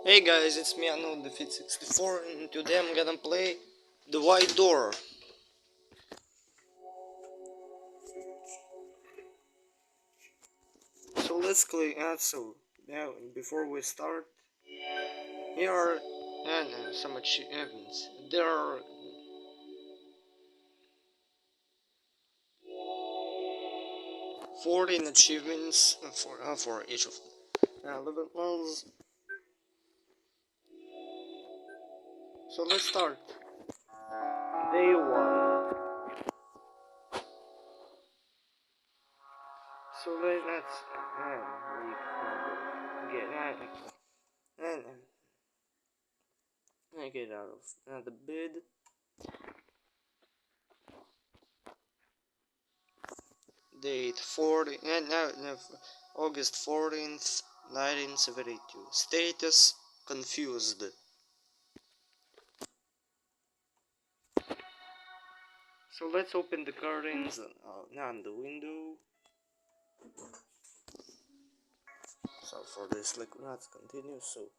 Hey guys, it's me Arnold Defeat 64 and today I'm gonna play The White Door. So let's click add. So now before we start, here are some achievements. There are 14 achievements for each of the levels. So let's start. Day 1. So let's get out of the bed. Date 40 and no, August 14th, 1972. Status confused. So let's open the curtains and the window. So for this, let's continue. So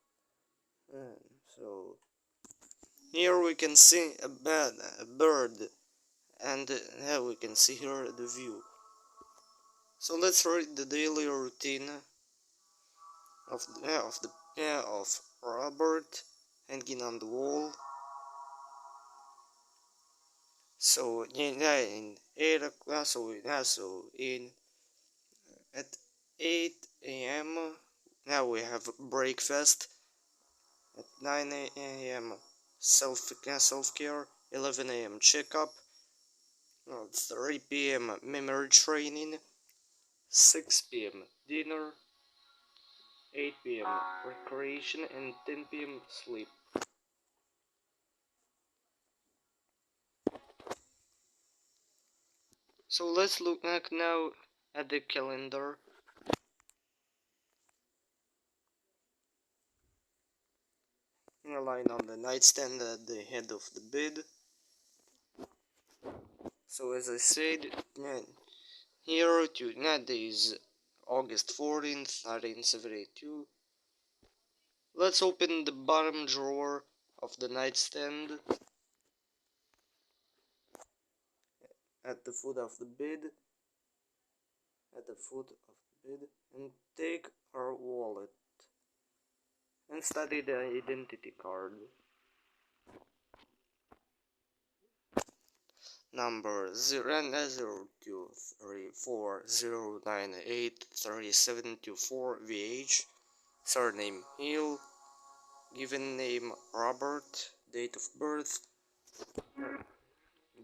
here we can see a bird, and we can see here the view. So let's read the daily routine of Robert hanging on the wall. So in 8 o'clock, at 8 a.m. now we have breakfast. At 9 a.m. self care. 11 a.m. checkup. 3 p.m. memory training. 6 p.m. dinner. 8 p.m. recreation and 10 p.m. sleep. So let's look back now at the calendar. In a line on the nightstand at the head of the bed. So as I said, here tonight is August 14th, 1972. Let's open the bottom drawer of the nightstand at the foot of the bed, and take our wallet and study the identity card. Number 0023409837724 VH. Surname Hill. Given name Robert. Date of birth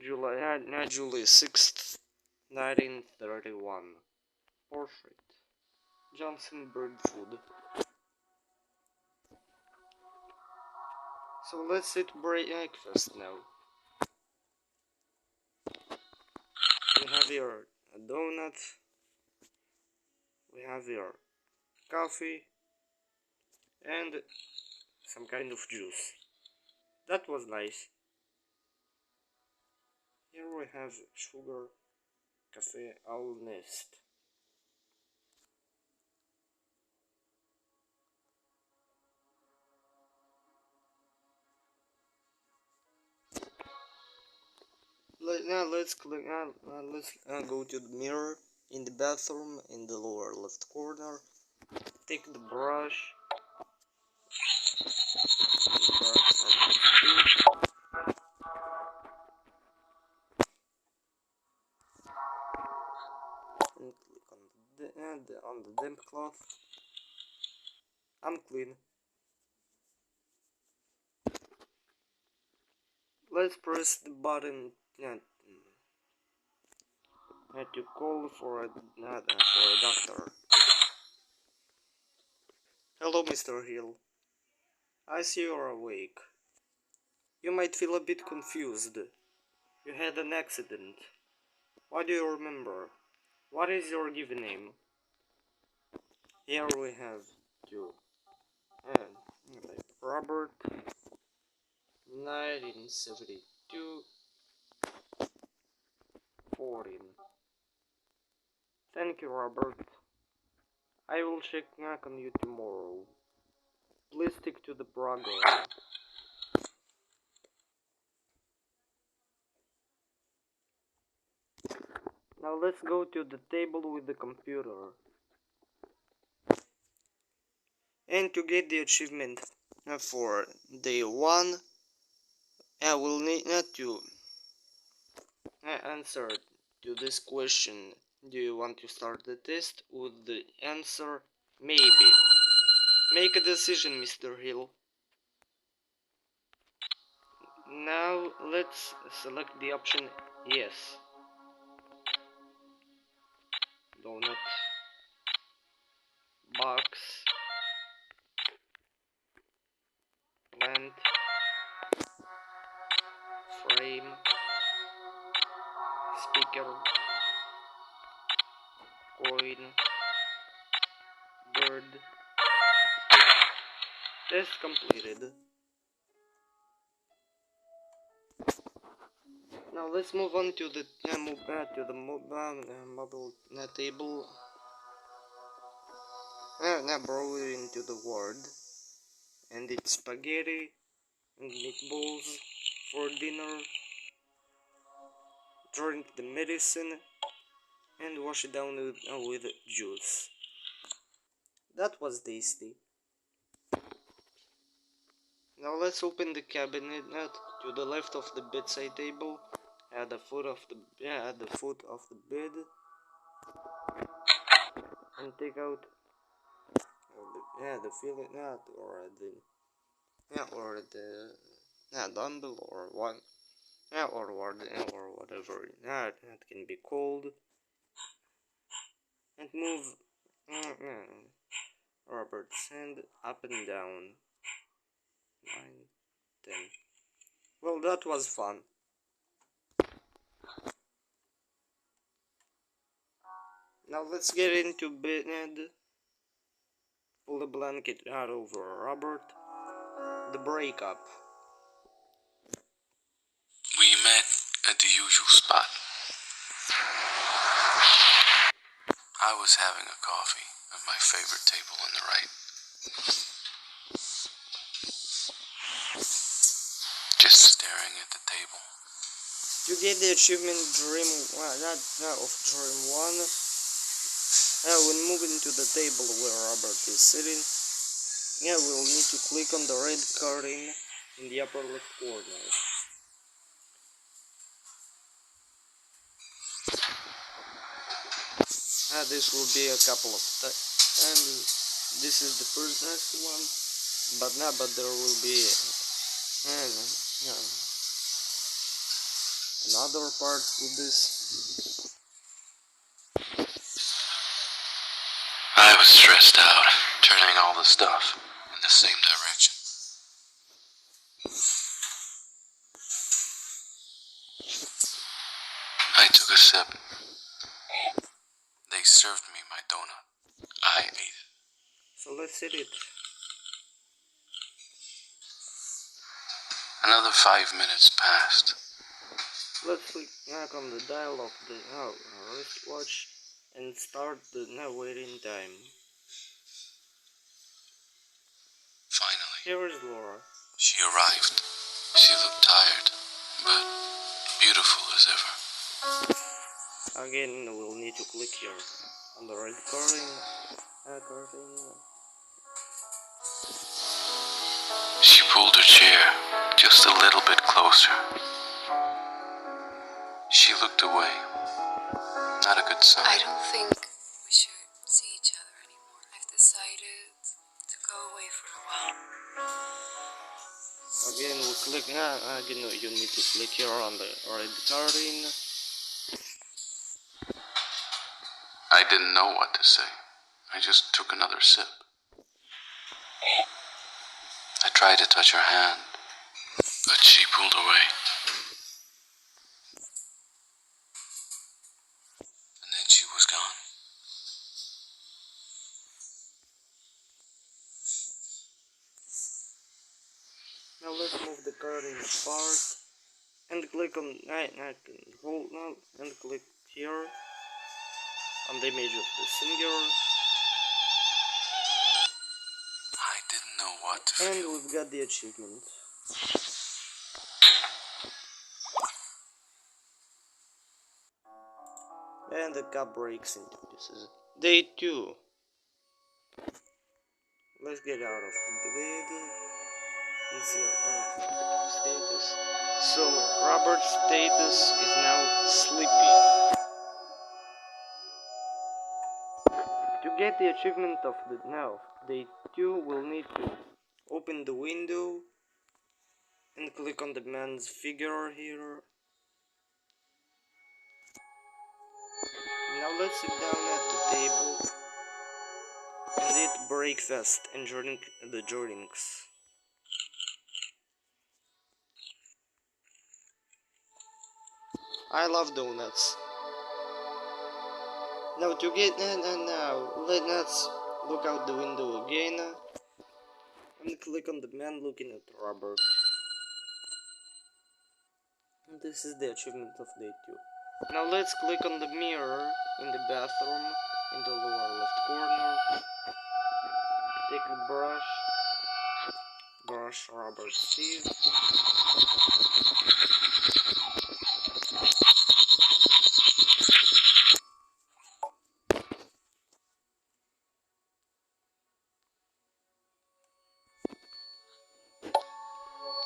July 6th, 1931. Portrait Johnson Birdfood. So let's eat breakfast now. We have here a donut. We have here coffee and some kind of juice. That was nice. Here we have sugar, cafe al nest. Now let's go to the mirror in the bathroom in the lower left corner. Take the brush. And click on the damp cloth. I'm clean. Let's press the button to call for a doctor. Hello, Mr. Hill. I see you're awake. You might feel a bit confused. You had an accident. What do you remember? What is your given name? Here we have you. And Robert, 1972, 14. Thank you, Robert. I will check back on you tomorrow. Please stick to the program. Now let's go to the table with the computer. And to get the achievement for day 1, I will need to answer to this question. Do you want to start the test? With the answer maybe. Make a decision, Mr. Hill. Now let's select the option yes. Donut. Box. Plant. Frame. Speaker. Coin. Bird. Test completed. Now let's move on to the mobile table. Now borrow into the word, and it's spaghetti and meatballs for dinner. Drink the medicine and wash it down with juice. That was tasty. Now let's open the cabinet to the left of the bedside table, at the foot of the bed, and take out the filling nut or the dumbbell or one or whatever it can be called, and move Robert's hand up and down. 9, 10. Well, that was fun. Now let's get into bed. Pull the blanket out over Robert. The breakup. We met at the usual spot. I was having a coffee at my favorite table on the right. Just staring at the table. To get the achievement Dream of Dream 1, when moving to the table where Robert is sitting, we'll need to click on the red curtain in the upper left corner. This will be a couple of times, and this is the first next one, but there will be another part with this. I was stressed out, turning all the stuff in the same direction. I took a sip. They served me my donut. I ate it. So let's hit it. Another 5 minutes passed. Let's click on the dial of the wristwatch and start the waiting time. Finally, Here is Laura. she arrived. She looked tired, but beautiful as ever. Again, we'll need to click here on the red curtain. She pulled her chair just a little bit closer. She looked away. Not a good sign. I don't think we should see each other anymore. I've decided to go away for a while. Again, we'll click. Again, you need to click here on the red curtain. I didn't know what to say. I just took another sip. I tried to touch her hand, but she pulled away. And then she was gone. Now let's move the curtain apart and click on hold now and click here on the image of the singer. I didn't know what to And feel. we've got the achievement. And the cup breaks into pieces. Day 2. Let's get out of the bed. Let's see our status. So Robert's status is now sleepy. To get the achievement of the day 2, we'll need to open the window and click on the man's figure here. Now let's sit down at the table and eat breakfast and drink the drinks. I love donuts. Now to get now let's look out the window again and click on the man looking at Robert. And this is the achievement of day 2. Now let's click on the mirror in the bathroom in the lower left corner. Take the brush Robert's teeth.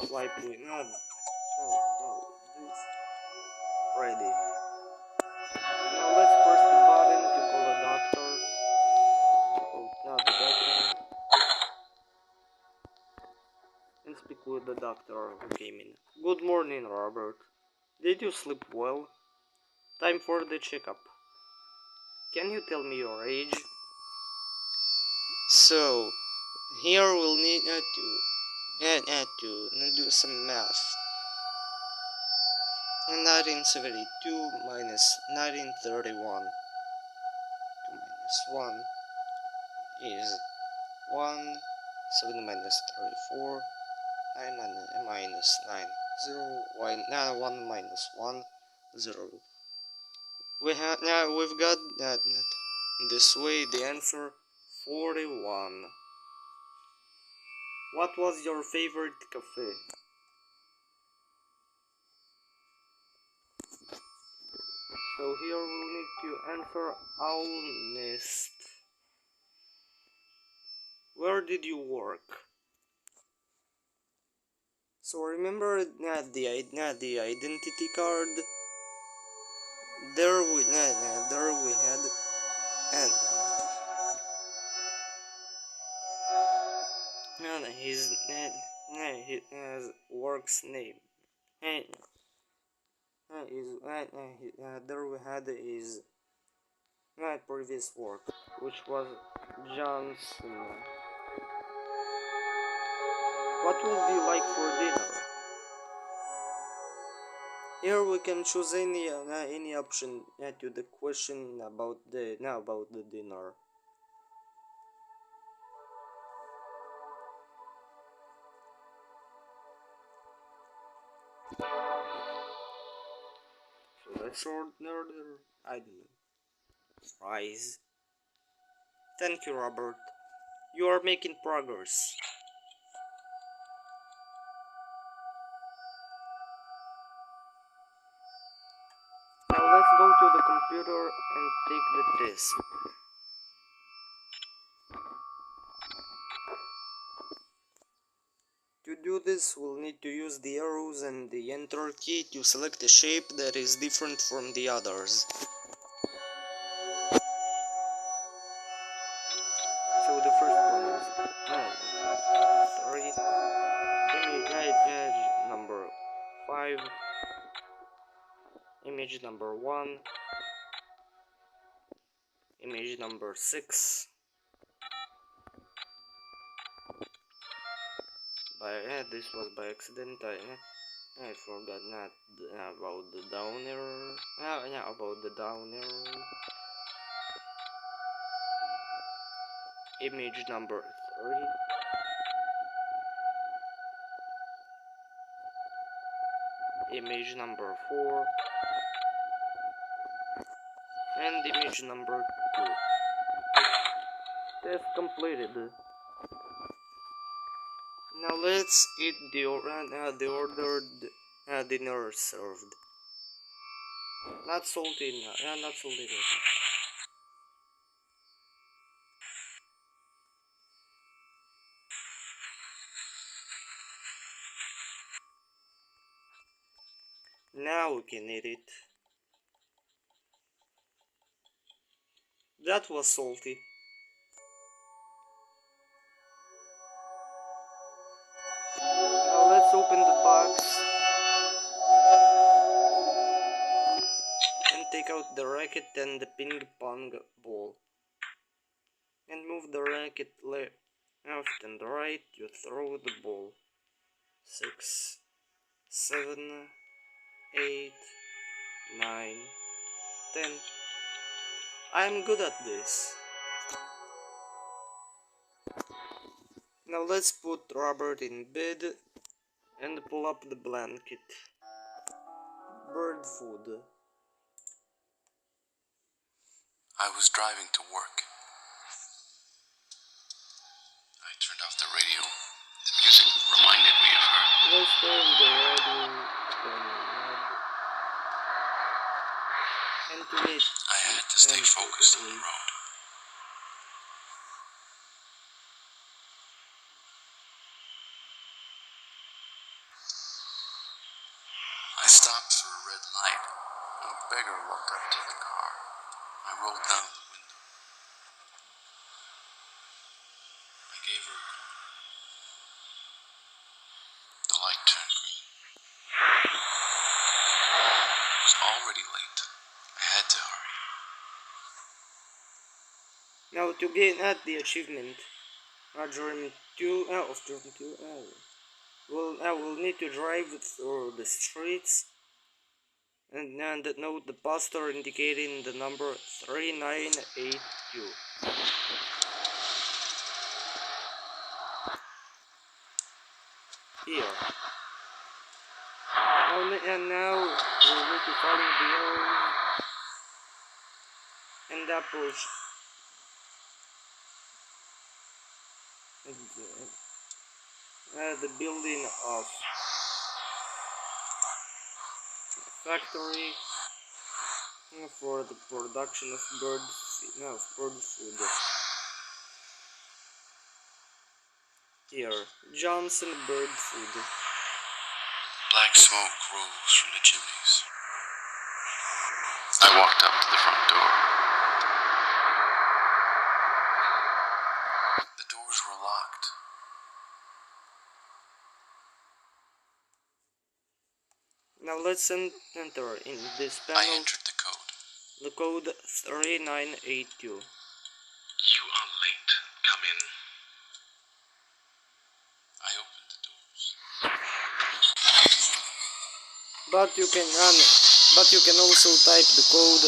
Wipe with no, this ready. Now let's press the button to call a doctor. Not the doctor. And speak with the doctor who came in. Good morning, Robert. Did you sleep well? Time for the checkup. Can you tell me your age? So, here we'll need to do some math. 1972 minus 1931. 2 minus 1 is 1. 7 minus 34. 9 minus 9. 0. 1 minus 1. 0. We've got that this way the answer 41. What was your favorite cafe? So here we'll need to answer Owl Nest. Where did you work? So remember the identity card. There we had and his work's name. And there we had his previous work, which was Johnson. What would you like for dinner? Here we can choose any option to the question about the dinner. So let's order, I don't know, fries. Thank you, Robert. You are making progress. Now let's go to the computer and take the test. To do this, we'll need to use the arrows and the enter key to select a shape that is different from the others. So the first one is 3, image number 5, image number 1, image number 6. This was by accident. I forgot not about the down arrow. About the down arrow. Image number 3. Image number 4. And image number 2. Test completed. Now let's eat the ordered dinner served. Not salty, not salty enough. Now we can eat it. That was salty. Now let's open the box and take out the racket and the ping pong ball. And move the racket left and right, you throw the ball. 6, 7, 8, 9, 10. I'm good at this. Now let's put Robert in bed and pull up the blanket. Bird food. I was driving to work. I turned off the radio. The music reminded me of her. Let's turn the radio and to it. I had to stay focused on the road. I stopped for a red light. A beggar walked up to the car. I rolled down the window. I gave her a quarter. The light turned green. It was already late. I had to hurry. Now to gain at the achievement, German 2 of German 2 we'll need to drive through the streets and note the poster indicating the number 3982. Here. Now we'll need to follow the arrow and approach the building of factory for the production of bird food. Here, Johnson Bird Food. Black smoke rose from the chimneys. I walked up to the front door. The doors were locked. Now let's enter in this I panel entered the code. the code 3982. You are late. Come in. I opened the doors. But you can also type the code,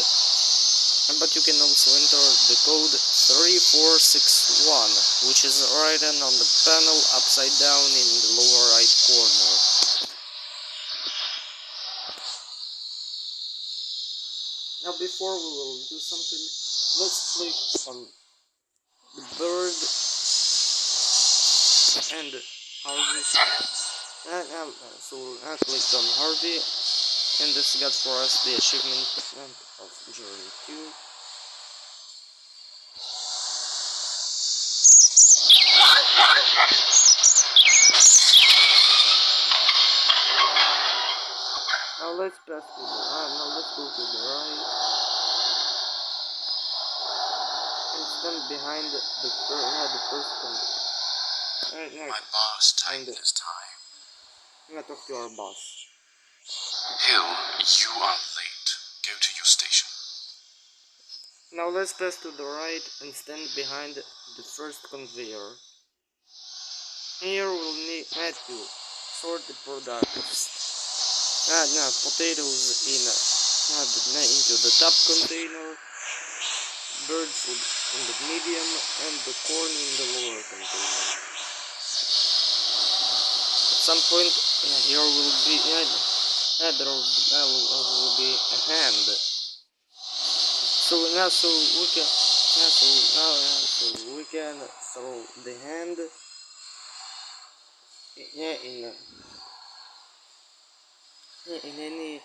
but you can also enter the code 3461, which is written on the panel upside down in the lower right corner. Now before we will do something, let's click on the bird and Harvey. So I clicked on Harvey, and this got for us the achievement of Journey 2. Now let's pass to the now let's go to the right and stand behind the first one. My boss tightened his tie. I'm gonna talk to our boss. Hill, you are late. Go to your station. Now let's pass to the right and stand behind the first conveyor. Here we'll need to sort the products. Potatoes into the top container, bird food in the medium, and the corn in the lower container. At some point, here will be there will be a hand. So we can throw the hand in any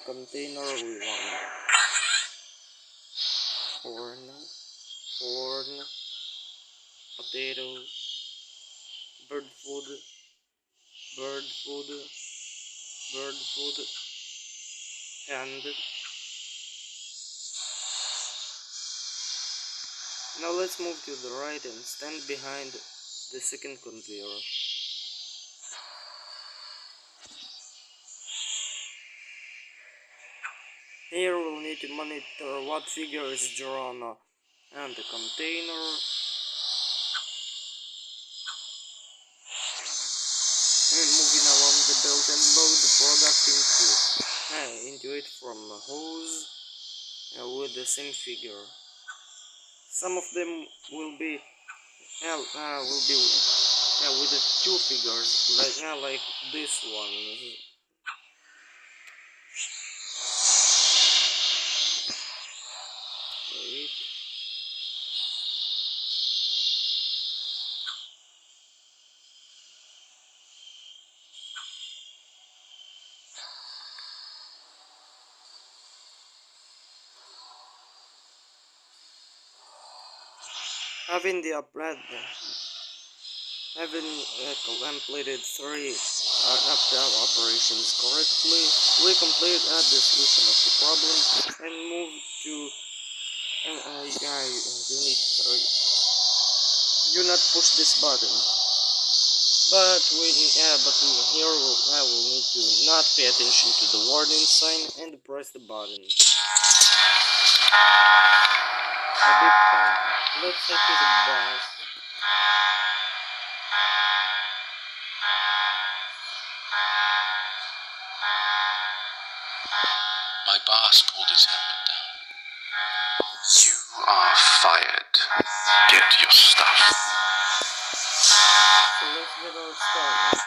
container we want. Corn, potatoes, bird food, bird food, bird food, and now let's move to the right and stand behind the second conveyor. Here we'll need to monitor what figure is drawn on the container. And moving along the belt and load the product into it from a hose with the same figure. Some of them will be with the two figures, like this one. Wait. Having completed 3 operations correctly, we complete the solution of the problem and move to unit 3. Do not push this button. But here I will need to not pay attention to the warning sign and press the button. A big time. Let's head to the boss. My boss pulled his helmet down. You are fired. Get your stuff. So let's get our start.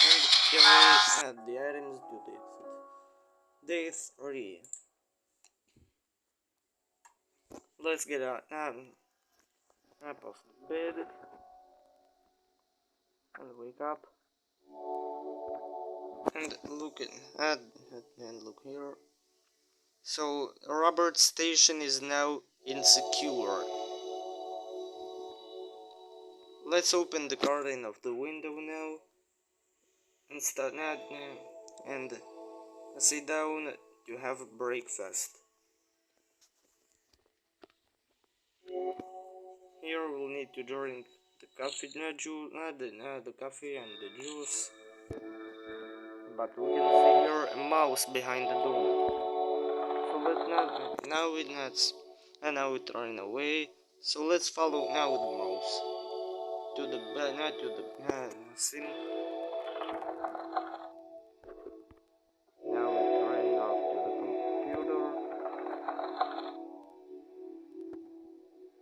And carry the items to the exit. Day 3. Let's get up of bed and wake up and look here. So Robert's station is now insecure. Let's open the curtain of the window now and start and sit down to have breakfast. Here we'll need to drink the coffee, the coffee and the juice. But we can see here a mouse behind the door. So now it's running away. So let's follow now the mouse to the sink. Now it's running off to the computer.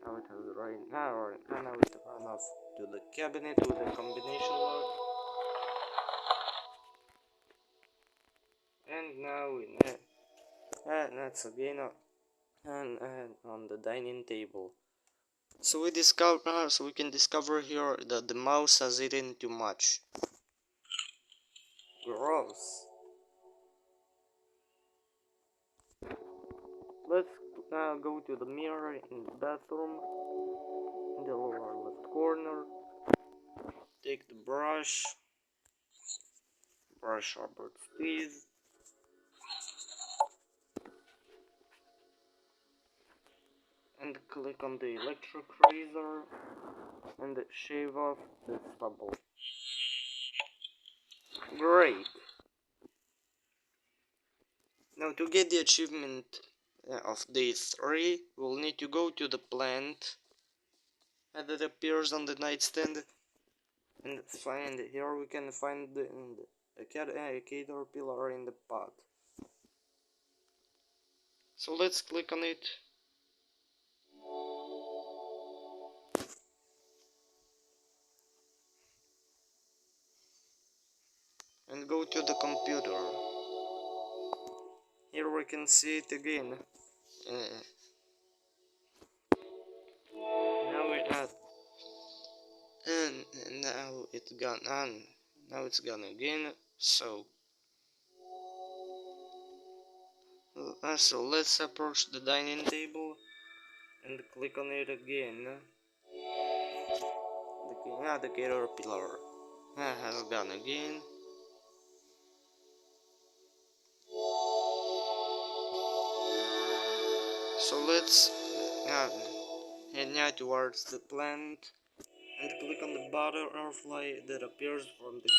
Now it has now it run off to the cabinet with the combination lock. And now that's again and on the dining table. So we can discover here that the mouse has eaten too much. Gross. Let's go to the mirror in the bathroom in the lower left corner. Take the brush Robert's teeth. And click on the electric razor and shave off the stubble. Great! Now to get the achievement of day 3, we'll need to go to the plant that appears on the nightstand and find, here we can find a caterpillar in the pot. So let's click on it. and go to the computer. Here we can see it again. Now it has, and now it's gone on. Now it's gone again. So let's approach the dining table and click on it again. The caterpillar has gone again. So let's head now towards the plant and click on the butterfly that appears from the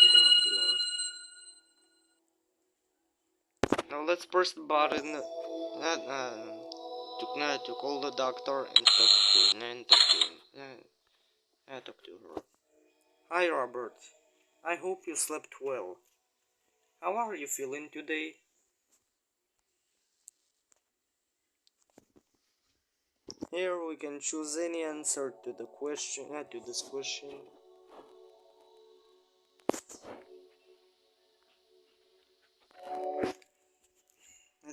caterpillar. Now let's press the button to call the doctor and talk to her. Hi Robert, I hope you slept well. How are you feeling today? Here we can choose any answer to the question, to this question.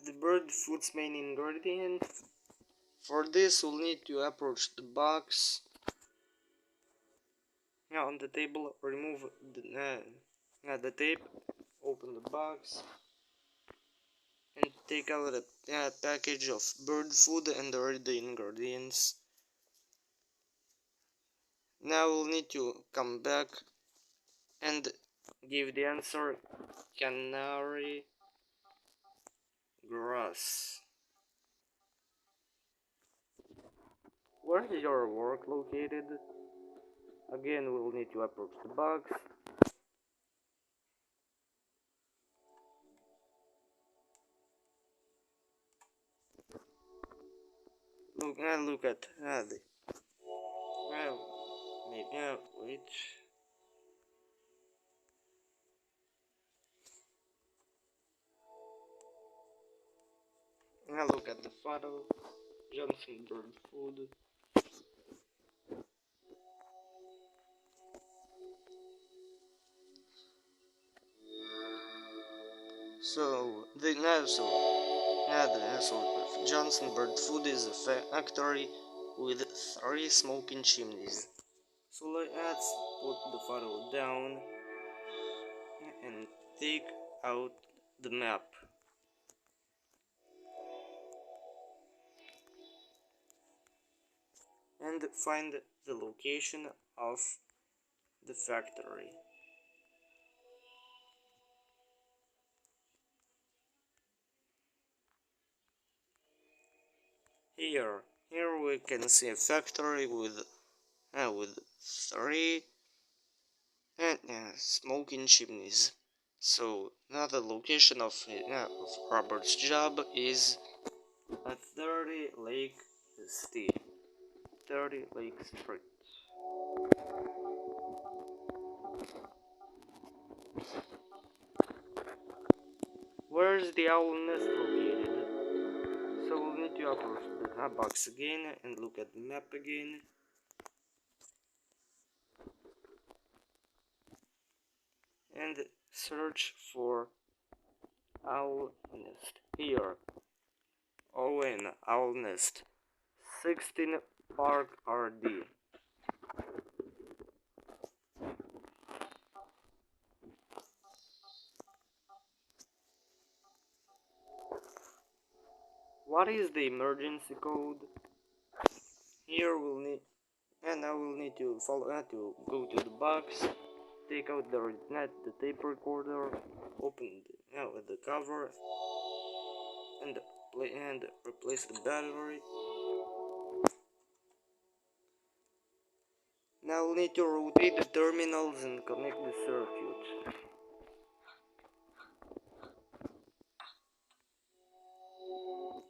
The bird food's main ingredient. For this we'll need to approach the box. Now on the table, remove the tape, open the box, and take out a package of bird food and read the ingredients. Now we'll need to come back and give the answer: canary grass. Where is your work located? Again, we'll need to approach the box. Look at the maybe wait. Now look at the photo. Johnson bird food. So the Johnson bird food is a factory with 3 smoking chimneys. So let's put the photo down and take out the map. And find the location of the factory. Here we can see a factory with 3 smoking chimneys. So now the location of Robert's job is at 30 Lake Street. 30 Lake Street. Where is the owl nest located? So we'll need to approach the box again and look at the map again. And search for owl nest. Here. Owen owl nest. 16 Park RD. What is the emergency code? Here we'll need, and now we'll need to to go to the box, take out the tape recorder, open the cover, and replace the battery. Now we'll need to rotate the terminals and connect the circuit.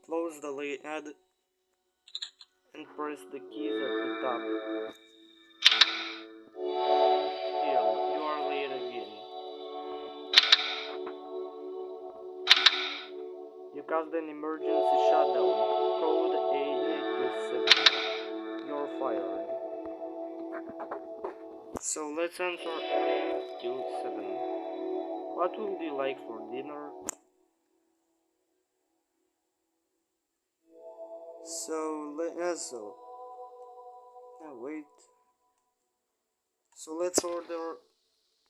Close the lid and press the keys at the top. Here, you are late again. You caused an emergency shutdown. Code 827. You're fired. So let's answer 827. What would you like for dinner? Wait. So let's order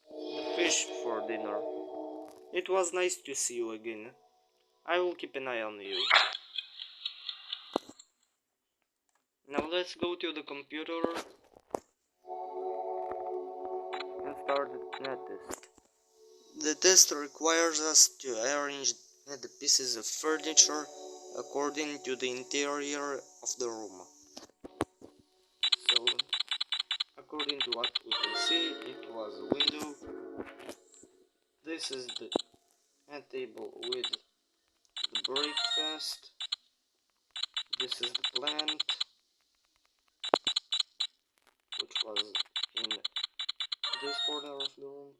the fish for dinner. It was nice to see you again. I will keep an eye on you. Now let's go to the computer and start the test. The test requires us to arrange the pieces of furniture according to the interior of the room. So, according to what we can see, it was a window. This is the table with the breakfast. This is the plant, which was in this corner of the room.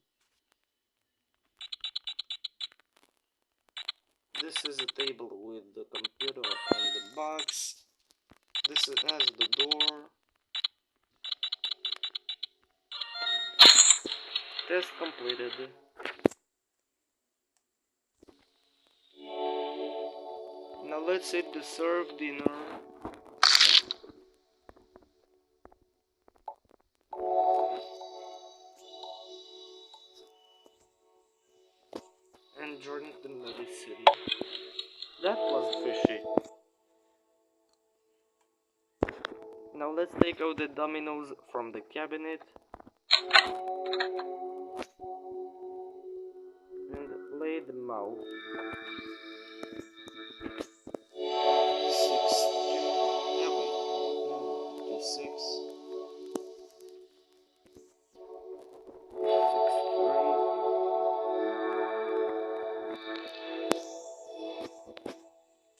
This is a table with the computer and the box. This has the door. Test completed. Now let's hit the serve dinner. And drink the medicine. That was fishy. Now let's take out the dominoes from the cabinet and lay them out. 6, 2, yeah, wait, 6, 6,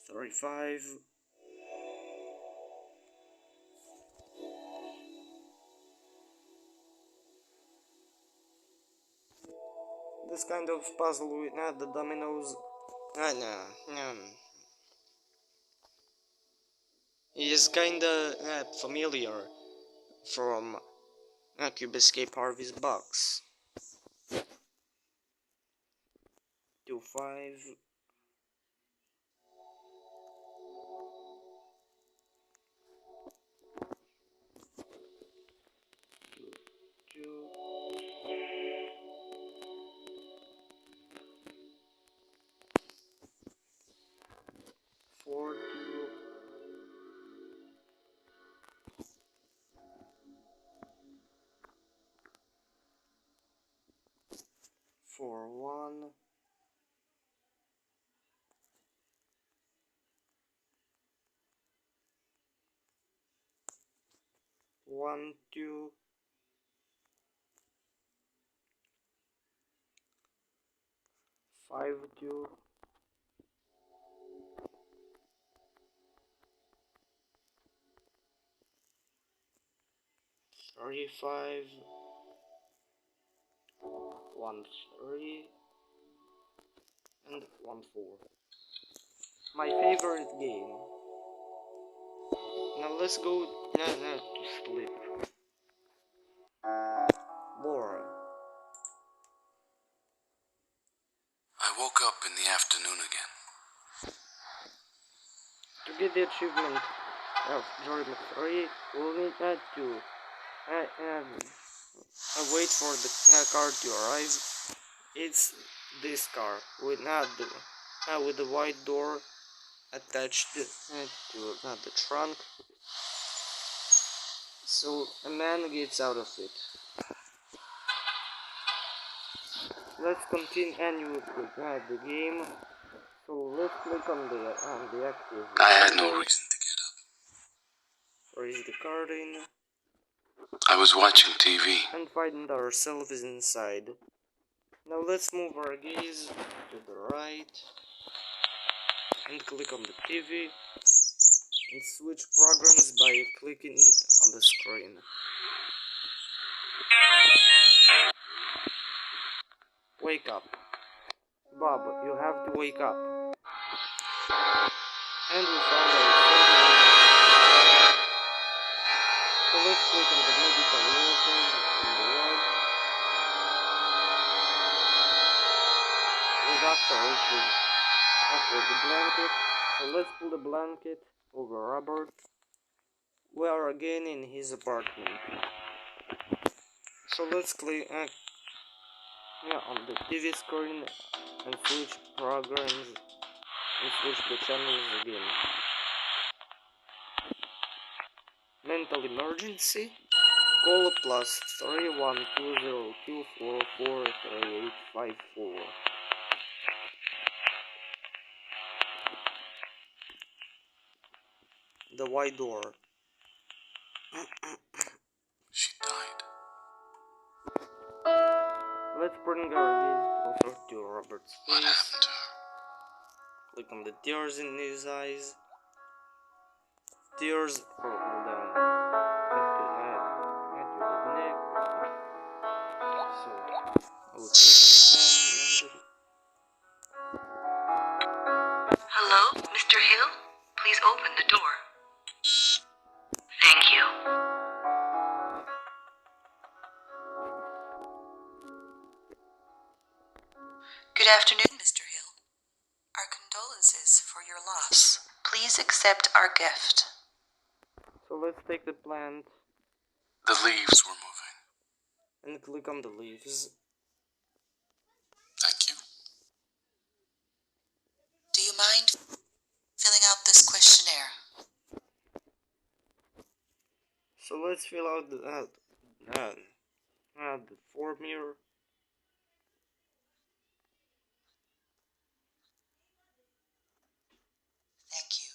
3, 35. This kind of puzzle with the dominoes. No. Is kinda familiar from Cube Escape Harvey's box. 2, 5. 2. 4, 2. 4, 1. 1, 2. 5, 2. 3, 5. 1, 3. And 1, 4. My favorite game. Now let's go to sleep. Laura. I woke up in the afternoon again. To get the achievement of Jordan 3, we'll need to wait for the car to arrive. It's this car with with the white door attached to the trunk. So a man gets out of it. Let's continue with the game. So let's click on the active. I had no reason to get up. Raise the curtain. I was watching TV. And find ourselves inside. Now let's move our gaze to the right and click on the TV and switch programs by clicking on the screen. Wake up. Bob, you have to wake up. And we found ourselves. So let's click on the medical workers in the ward. for the blanket. So let's pull the blanket over Robert. We are again in his apartment. So let's click on the TV screen and switch programs and switch the channels again. Mental emergency? Call +312024438854. The white door. She died. Let's bring our gaze closer to Robert's What face. happened to her? Click on the tears in his eyes. Tears roll down into the neck. So I will click on Hello, Mr. Hill? Please open the door. Thank you. Good afternoon, Mr. Hill. Our condolences for your loss. Please accept our gift. So let's take the plant The leaves were moving. and click on the leaves. Thank you. Do you mind filling out this questionnaire? So let's fill out the form here. Thank you.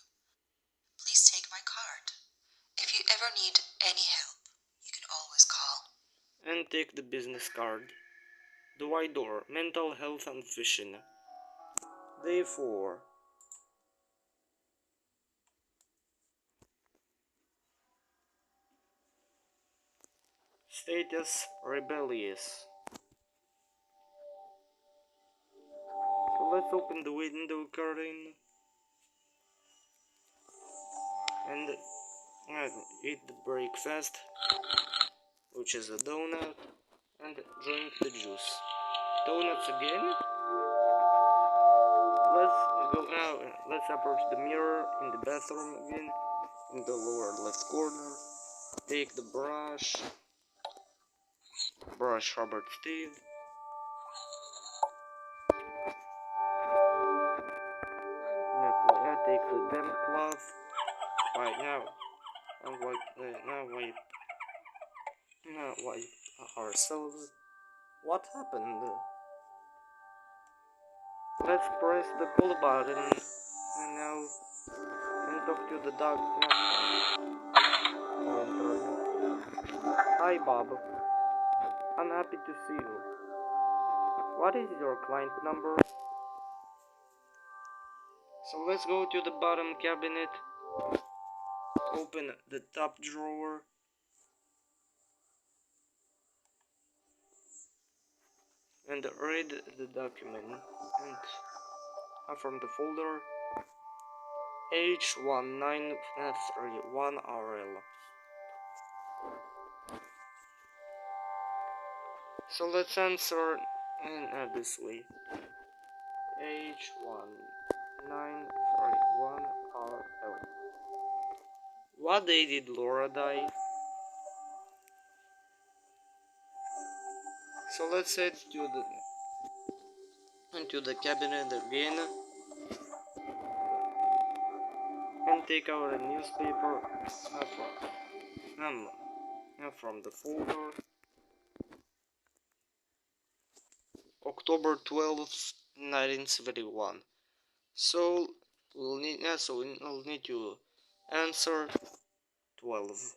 Please take my card. If you ever need any help, you can always call. And take the business card. The white door. Mental health and fishing. Day 4. Status rebellious. So let's open the window curtain and eat the breakfast, which is a donut, and drink the juice. Donuts again? Let's go now. Let's approach the mirror in the bathroom again, in the lower left corner. Take the brush. Brush Robert's teeth. Now take the damp cloth. Right now. Now wipe ourselves. What happened? Let's press the call button and now talk to the dog. Hi Bob. I'm happy to see you. What is your client number? So let's go to the bottom cabinet. Open the top drawer. And read the document. And from the folder H1931RL. So let's answer this way. H1931RL. What day did Laura die? So let's head into the cabinet again and take out a newspaper from the folder. October 12th, 1971. So we'll need to answer 12.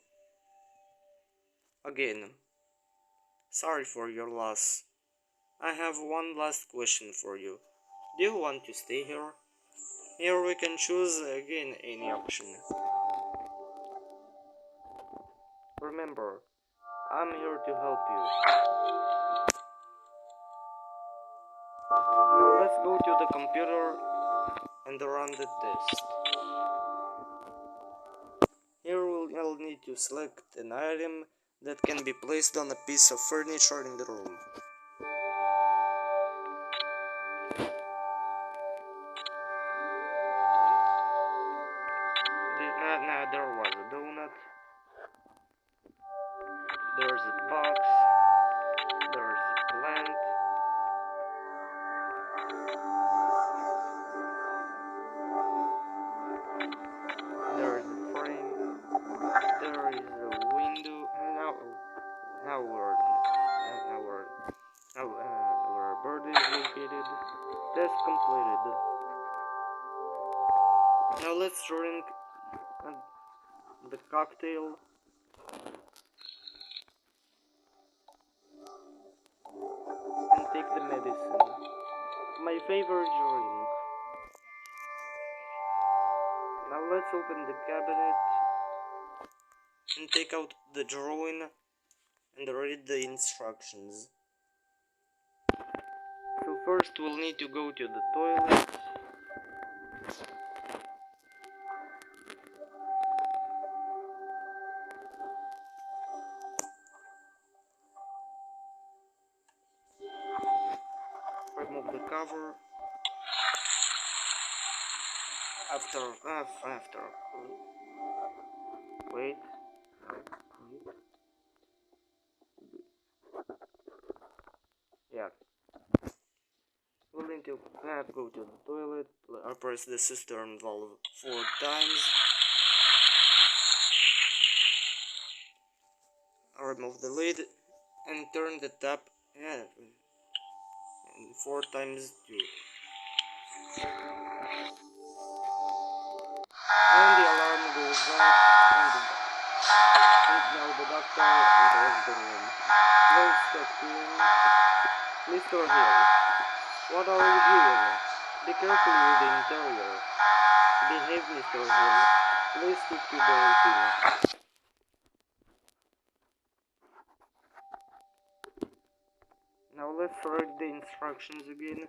Again, sorry for your loss. I have one last question for you. Do you want to stay here? Here we can choose again any option. Remember, I'm here to help you. Now let's go to the computer and run the test. Here we'll need to select an item that can be placed on a piece of furniture in the room. Now there was a donut. There's a box. There's a plant. There's a frame. There is a window. Now where our bird is located. Test completed. Now let's drink the cocktail. And take the medicine. My favorite drink. Now let's open the cabinet and take out the drawing and read the instructions. So first we'll need to go to the toilet. Remove the cover. Wait. Yeah. We'll need to go to the toilet. I'll press the cistern valve 4 times. I'll remove the lid and turn the tap 4 times too. And the alarm goes off and now the doctor enters the room. Close the room. Mr. Hill, what are you doing? Be careful with the interior. Behave, Mr. Hill. Please stick to the routine. Now let's read the instructions again.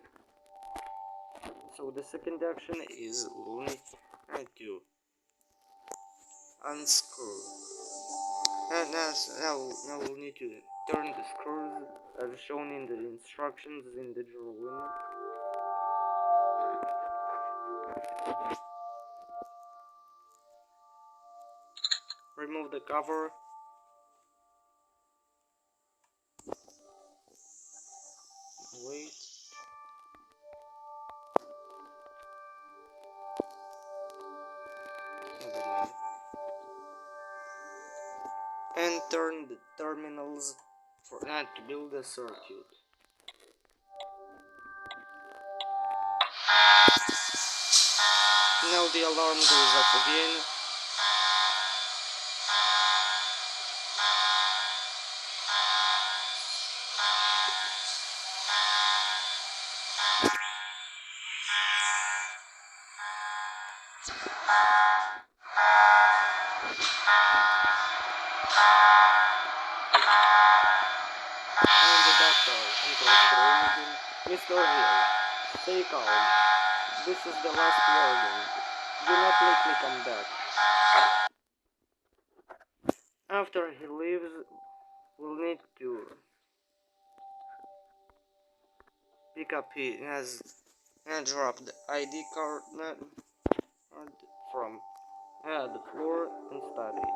So the second action is we'll need to unscrew. And now we'll need to turn the screws as shown in the instructions in the drawing. Remove the cover. Wait. And turn the terminals for that to build a circuit. Now the alarm goes off again. And the doctor enters the room again. Mr. Hill, stay calm. This is the last warning. Do not let me come back. After he leaves, we'll need to pick up his and drop the ID card from the floor and start it.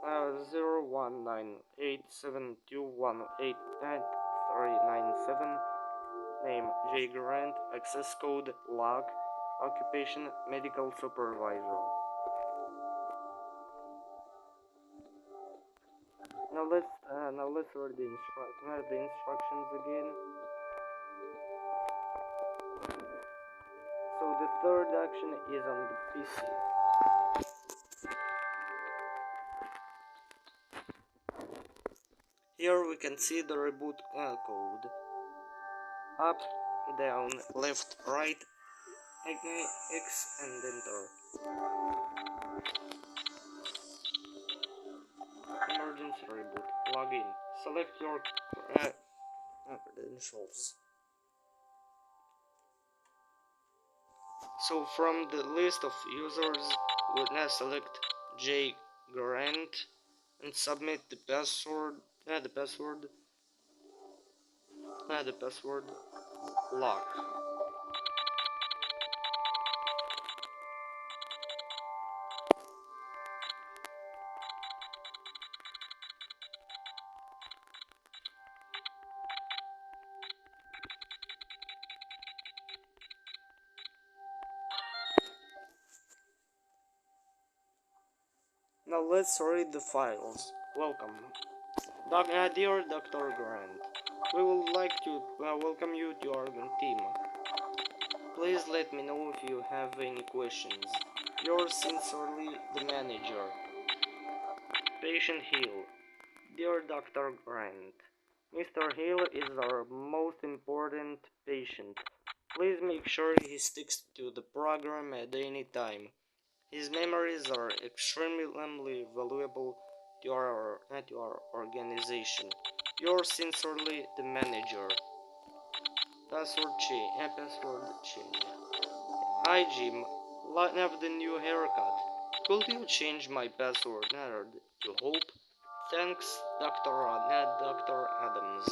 019872189397. Name J. Grant. Access code lock. Occupation medical supervisor. Now let's read the instructions again. So the third action is on the PC. Here we can see the reboot code. Up, down, left, right, X and enter. Emergency reboot. Login. Select your credentials. So from the list of users, we'll now select J. Grant and submit the password. The password lock. Now let's read the files. Welcome. Dear Dr. Grant, we would like to welcome you to our team. Please let me know if you have any questions. Yours sincerely, the manager. Patient Hill. Dear Dr. Grant, Mr. Hill is our most important patient. Please make sure he sticks to the program at any time. His memories are extremely valuable to our organization. Yours sincerely, the manager. Password change. Hi Jim, love the new haircut. Could you change my password to Hope? Thanks, Dr. Adams.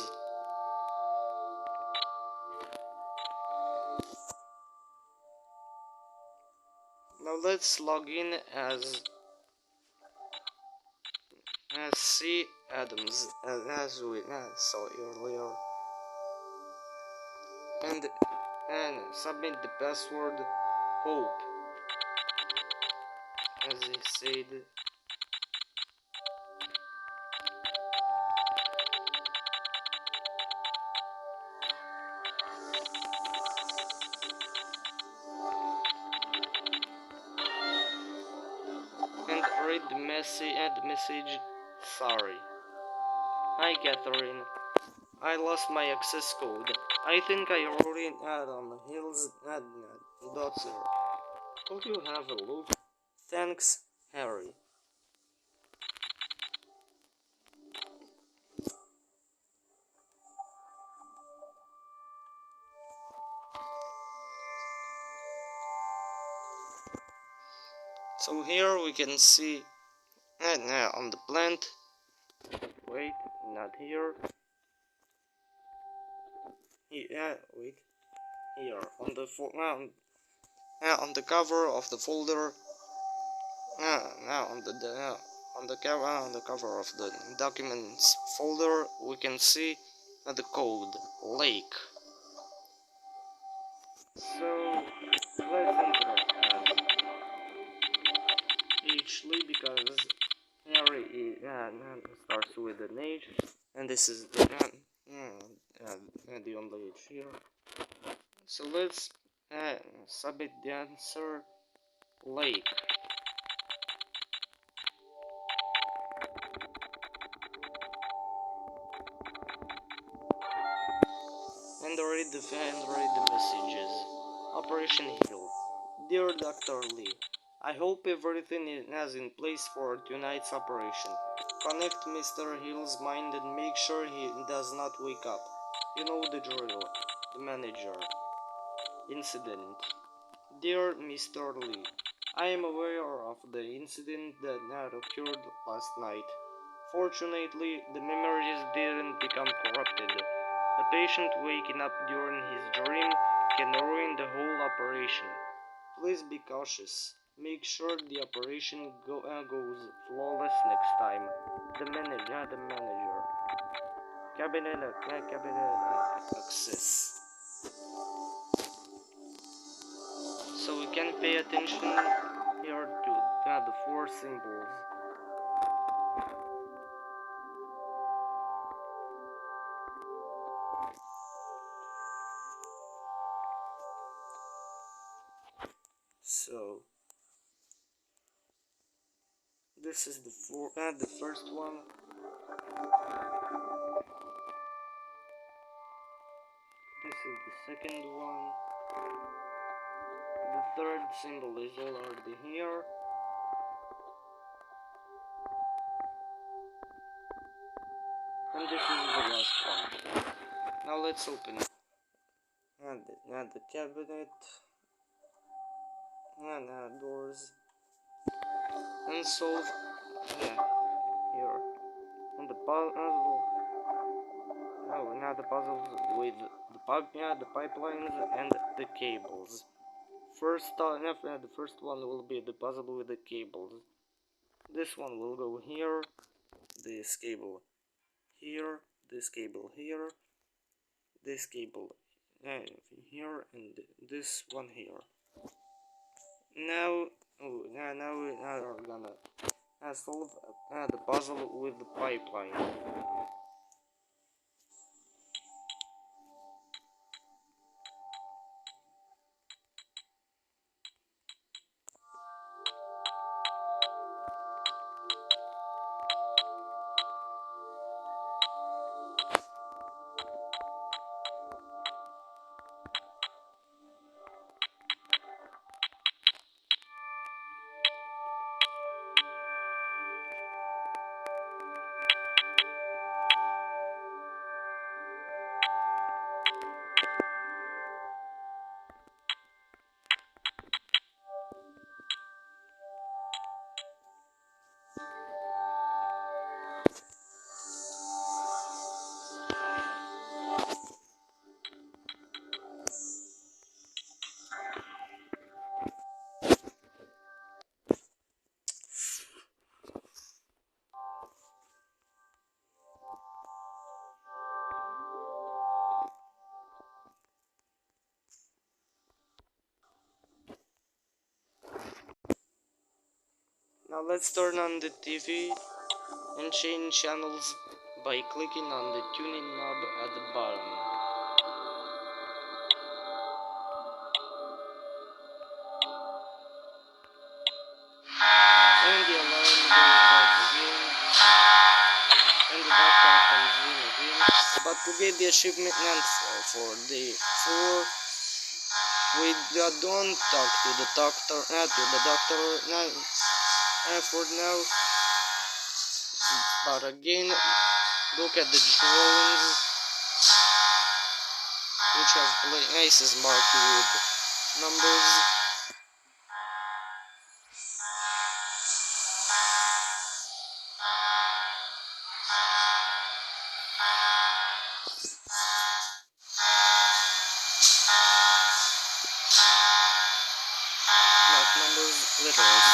Now let's log in as C. Adams, as we saw earlier, and submit the password Hope, as he said. And read the message. Sorry. Hi Catherine. I lost my access code. I think I wrote it on Hill's daughter. Could you have a look? Thanks, Harry. So here we can see on the plant. Wait, not here. Wait. Here on the on the cover of the folder. Now on the cover of the documents folder, we can see the code lake. So let's enter H. Lee because Harry starts with an H, and this is the only H here. So let's submit the answer lake. And read the messages. Operation Hill. Dear Dr. Lee, I hope everything is in place for tonight's operation. Connect Mr. Hill's mind and make sure he does not wake up. You know the drill. The manager. Incident. Dear Mr. Lee, I am aware of the incident that occurred last night. Fortunately, the memories didn't become corrupted. A patient waking up during his dream can ruin the whole operation. Please be cautious. Make sure the operation goes flawless next time. The manager. Cabinet access. So we can pay attention here to the four symbols. So this is the first one. This is the second one. The third symbol is already here. And this is the last one. Now let's open it. And the cabinet. And doors. And solve here. And the puzzle. Oh, now the puzzles with the pipelines and the cables. The first one will be the puzzle with the cables. This one will go here. This cable here. This cable here. This cable here, and this one here. Now we are gonna solve the puzzle with the pipeline. Now let's turn on the TV and change channels by clicking on the tuning knob at the bottom. And the alarm goes off again, and the doctor comes in again. But to get the achievement for day 4, we don't talk to the doctor, for now. But again, look at the drawings, which have places marked with numbers. Not numbers, letters.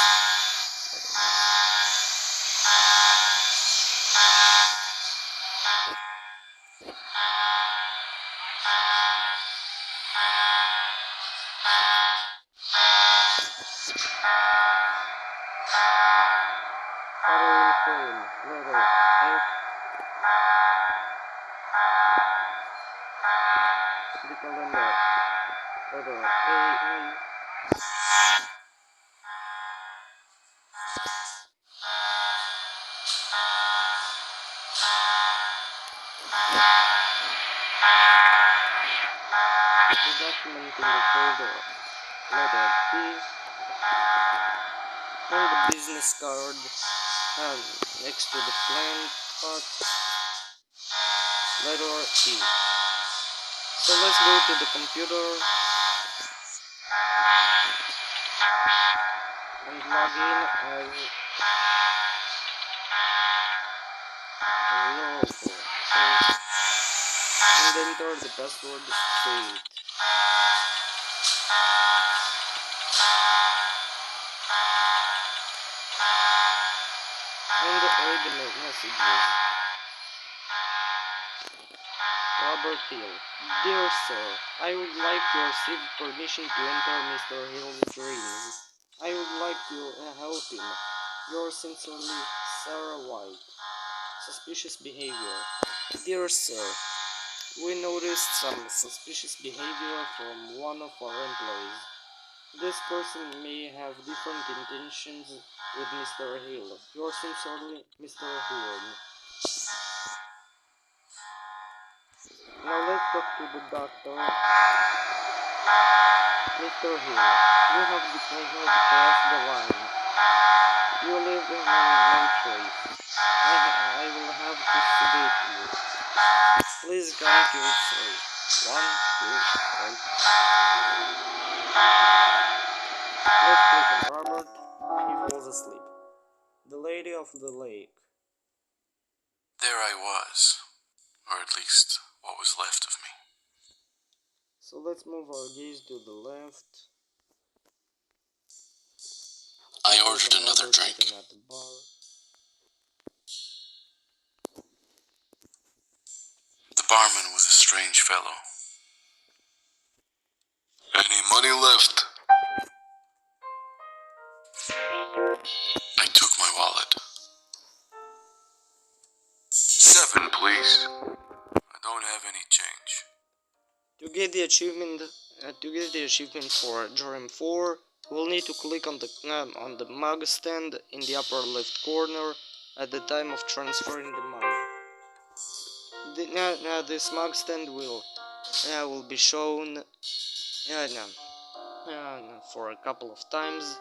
Following frame, letter F, the calendar, letter A, the document in the folder, letter P, and the business card next to the plant pot, letter E. So let's go to the computer and log in as local and enter the password straight. And read the messages. Robert Hill. Dear sir, I would like to receive permission to enter Mr. Hill's dreams. I would like to help him. Yours sincerely, Sarah White. Suspicious behavior. Dear sir, we noticed some suspicious behavior from one of our employees. This person may have different intentions with Mr. Hill. Yours sincerely, Mr. Horn. Now let's talk to the doctor. Mr. Hill, you have crossed the line. You live in no choice. I will have to sedate you. Please count to 3. 1, 2, 3. Let's click on Robert. He falls asleep. The Lady of the Lake. There I was, or at least what was left of me. So let's move our gaze to the left. I ordered another drink. At the bar. The barman was a strange fellow. Any money left? I took my wallet. 7, please. I don't have any change. To get the achievement for Dream 4, we'll need to click on the mug stand in the upper left corner at the time of transferring the money. Now this mug stand will be shown for a couple of times.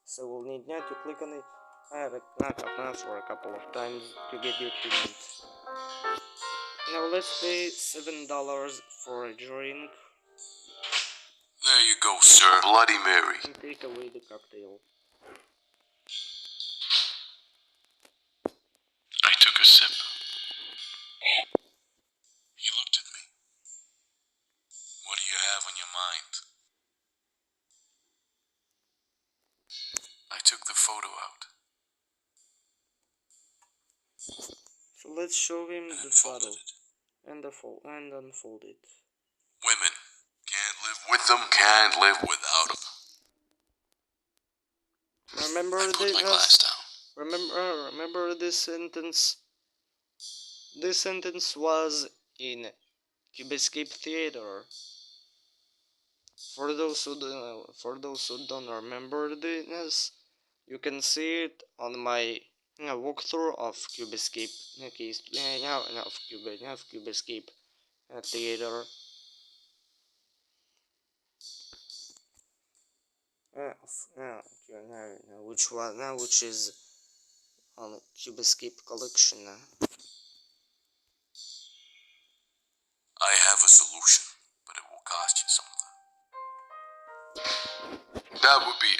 So we'll need to click on it for a couple of times to get the achievement. Now let's pay $7 for a drink There you go, sir. Bloody Mary. and take away the cocktail. I took a sip. He looked at me. What do you have on your mind? I took the photo out. So let's show him And the unfolded photo it. and unfold it. Women. Can't live with them, can't live without them. Remember I put my glass down. remember this sentence. This sentence was in Cubescape Theater. For those who don't remember this, you can see it on my walkthrough of Cubescape Cubescape Theater. Which is on Cubescape collection. I have a solution, but it will cost you something. That would be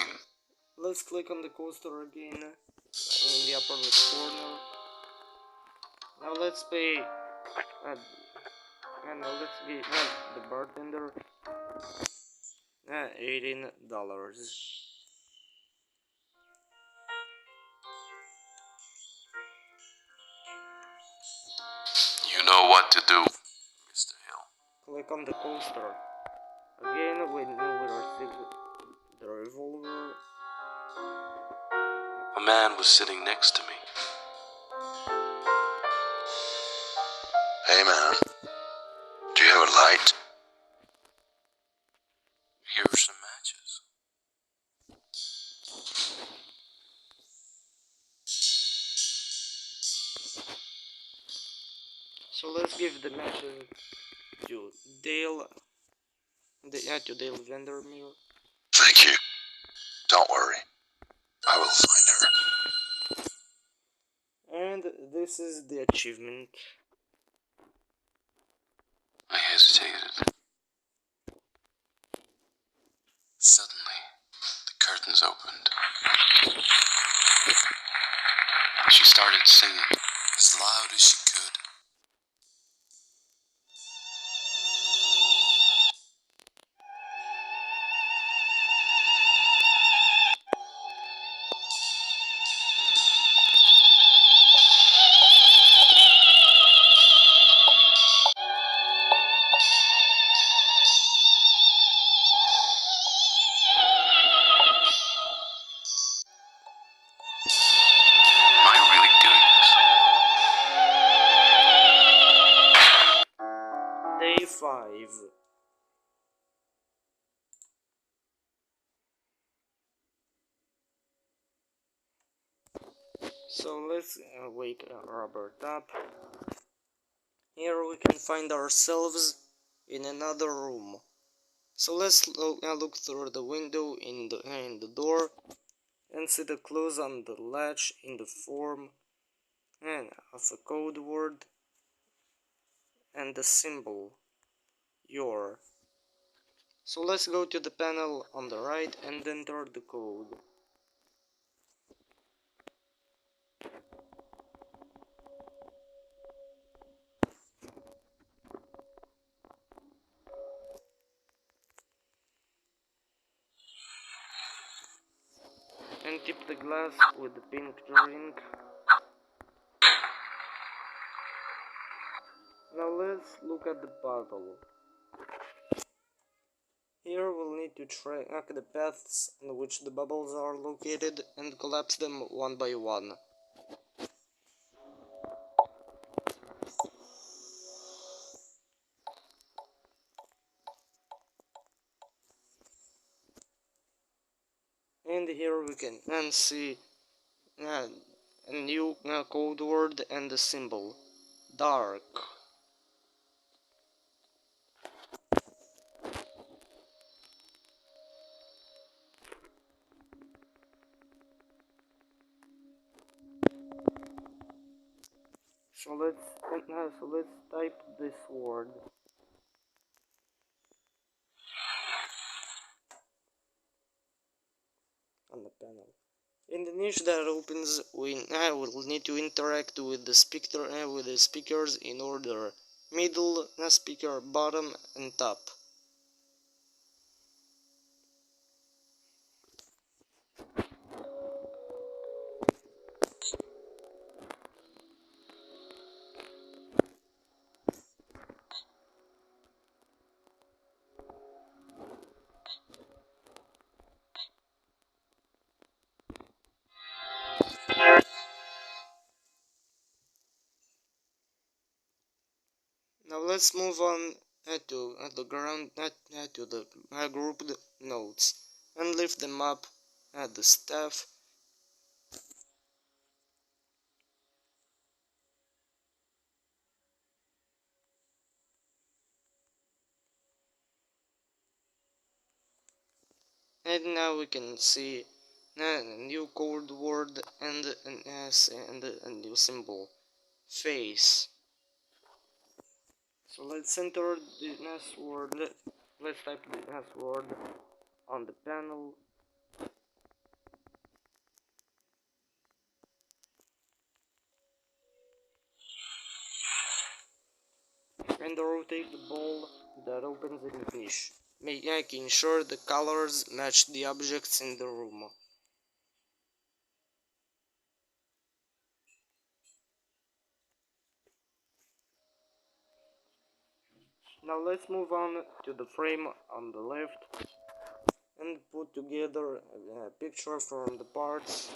18. Let's click on the coaster again in the upper left corner. Now let's pay. Now let's give the bartender $18. You know what to do, Mr. Hill. Click on the coaster. Again, we receive the revolver. A man was sitting next to me. Hey, man. Do you have a light? Here are some matches. So let's give the message to Dale. To Dale Vandermeer. Thank you. Don't worry. I will find her. And this is the achievement. I hesitated. Suddenly, the curtains opened. She started singing as loud as she could. Am I really doing this? Day 5. So let's wake Robert up. Here we can find ourselves in another room. So let's look through the window in the door and see the clues on the latch in the form of a code word and the symbol your. So let's go to the panel on the right and enter the code. And tip the glass with the pink drink. Now let's look at the bottle. here we'll need to track the paths in which the bubbles are located and collapse them one by one. And here we can see a new code word and a symbol. Dark. So let's type this word. On the panel. In the niche that opens, we will need to interact with the speakers in order: middle speaker, bottom, and top. Now let's move on to the ground to the grouped nodes and lift them up at the staff. And now we can see a new code word and an S and a new symbol, face. So let's enter the NAS word. Let's type the NAS word on the panel. And rotate the ball that opens in the niche, making sure the colors match the objects in the room. Now let's move on to the frame on the left and put together a picture from the parts.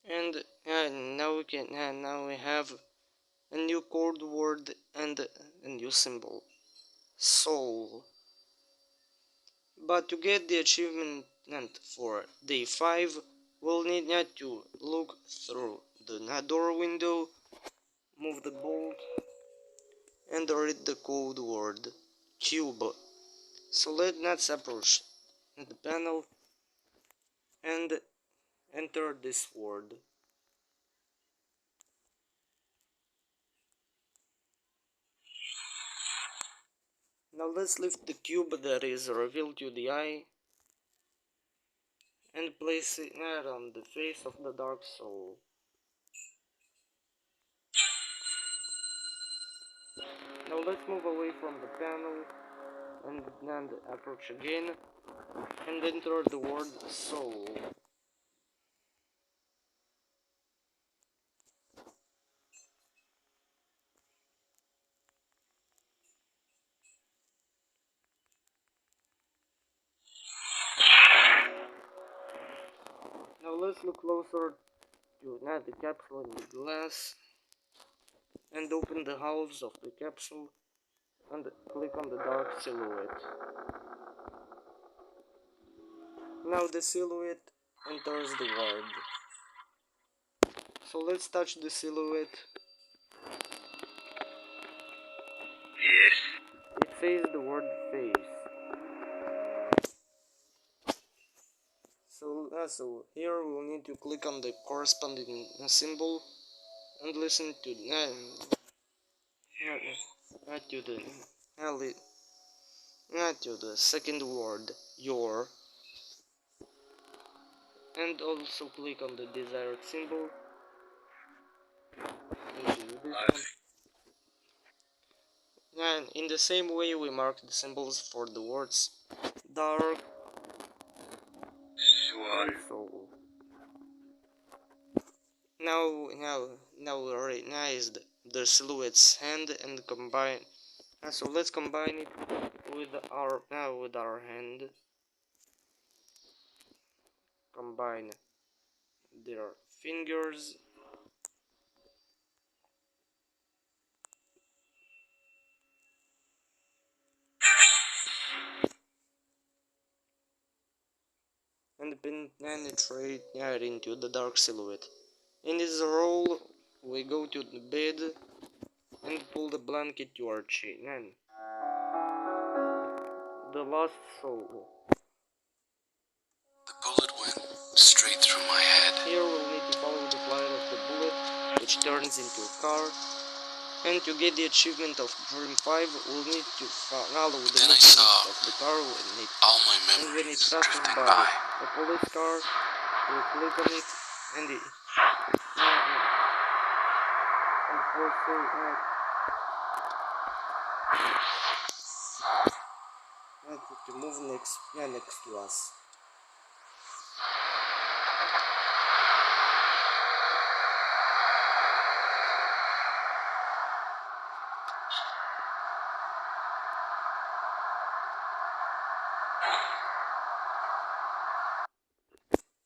And now we have a new code word and a new symbol, soul. But to get the achievement for day 5, we'll need to look through the door window, move the bolt, and read the code word, cube. So let's approach the panel and enter this word. Now let's lift the cube that is revealed to the eye and place it on the face of the dark soul. Now let's move away from the panel and approach again and enter the word soul. Now let's look closer to the capsule in the glass and open the halves of the capsule and click on the dark silhouette. Now the silhouette enters the word. So let's touch the silhouette. Yes. It says the word face. So here we'll need to click on the corresponding symbol and listen to Add to the add to the second word your, and also click on the desired symbol. And in the same way we mark the symbols for the words dark and soul. Now we recognized the silhouette's hand and combine. So let's combine it with our hand. Combine their fingers. And penetrate into the dark silhouette. In this roll, we go to the bed and pull the blanket to our chin. And the last soul. The bullet went straight through my head. Here we'll need to follow the flight of the bullet, which turns into a car. And to get the achievement of Dream 5, we'll need to follow the Then I movement saw of the car when it, all my and when it memories passes drifting by by. a police car, we'll click on it and and to move next to us.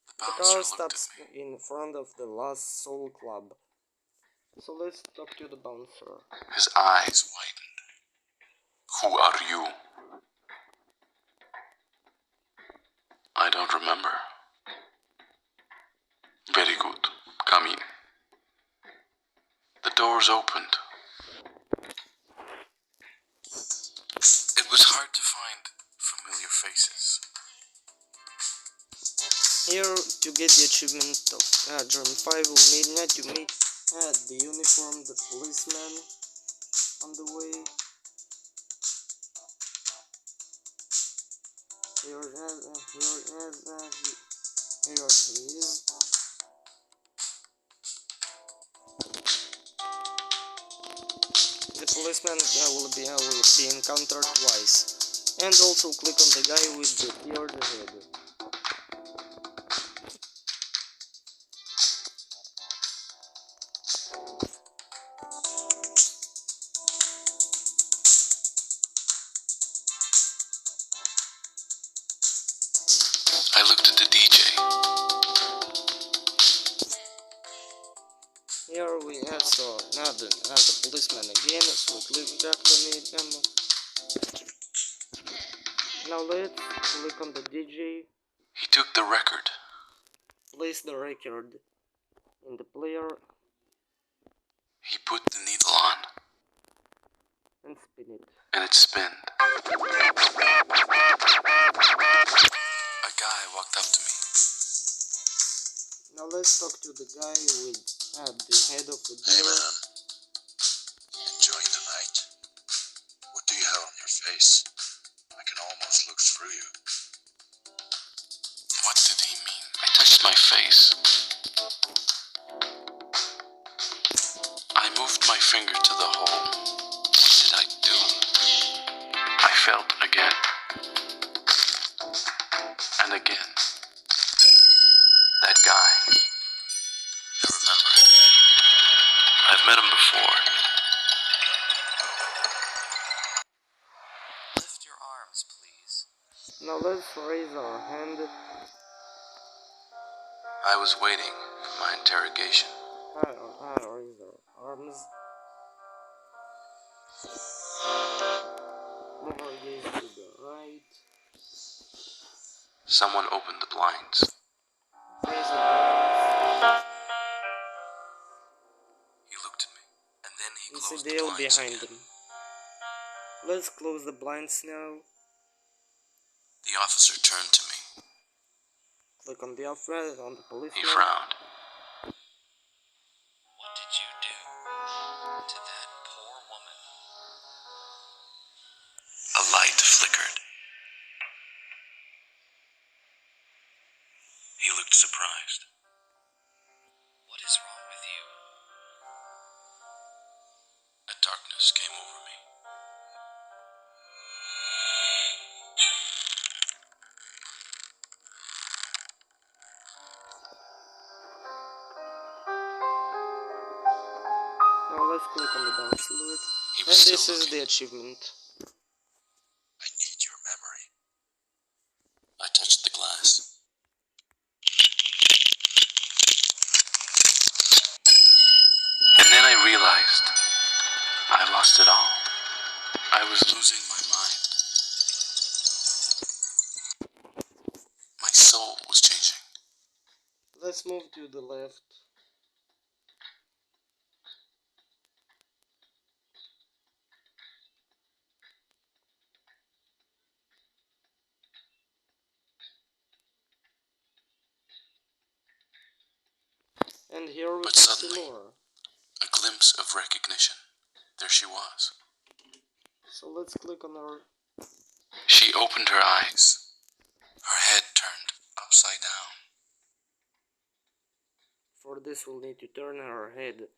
The The bouncer car looked stops at me. in front of the Last Soul Club. So let's talk to the bouncer. His eyes widened. Who are you? I don't remember. Very good. Come in. The doors opened. It was hard to find familiar faces. Here, to get the achievement of Dream 5, we'll need not to meet the uniformed policeman on the way. Here he is. The policeman will be encountered twice, and also click on the guy with the tiered head. I looked at the DJ. Here we saw the policeman again, so we click back on it. Now let's click on the DJ, He took the record. place the record in the player, He put the needle on, and spin it. and it spinned. A guy walked up to me. Now let's talk to the guy with the head of the Hey deer. man, enjoying the night? What do you have on your face? I can almost look through you. What did he mean? I touched my face. I moved my finger to the hole. What did I do? I felt again. And again. That guy. I remember him. I've met him before. Lift your arms, please. Now let's raise our hand. I was waiting for my interrogation. Raise our arms. Move our gaze to the right. Someone opened the blinds. Raise the arms. He looked at me, and then he You closed see the Dale blinds behind again. them. Let's close the blinds now. The officer turned to me. Click on the officer, on the He policeman. frowned. What did you do to that poor woman? And this is the achievement. I need your memory. I touched the glass. And then I realized I lost it all. I was losing my mind. My soul was changing. Let's move to the left. And here we But can see suddenly- more. A glimpse of recognition. There she was. So let's click on her. She opened her eyes. Her head turned upside down. For this we'll need to turn her head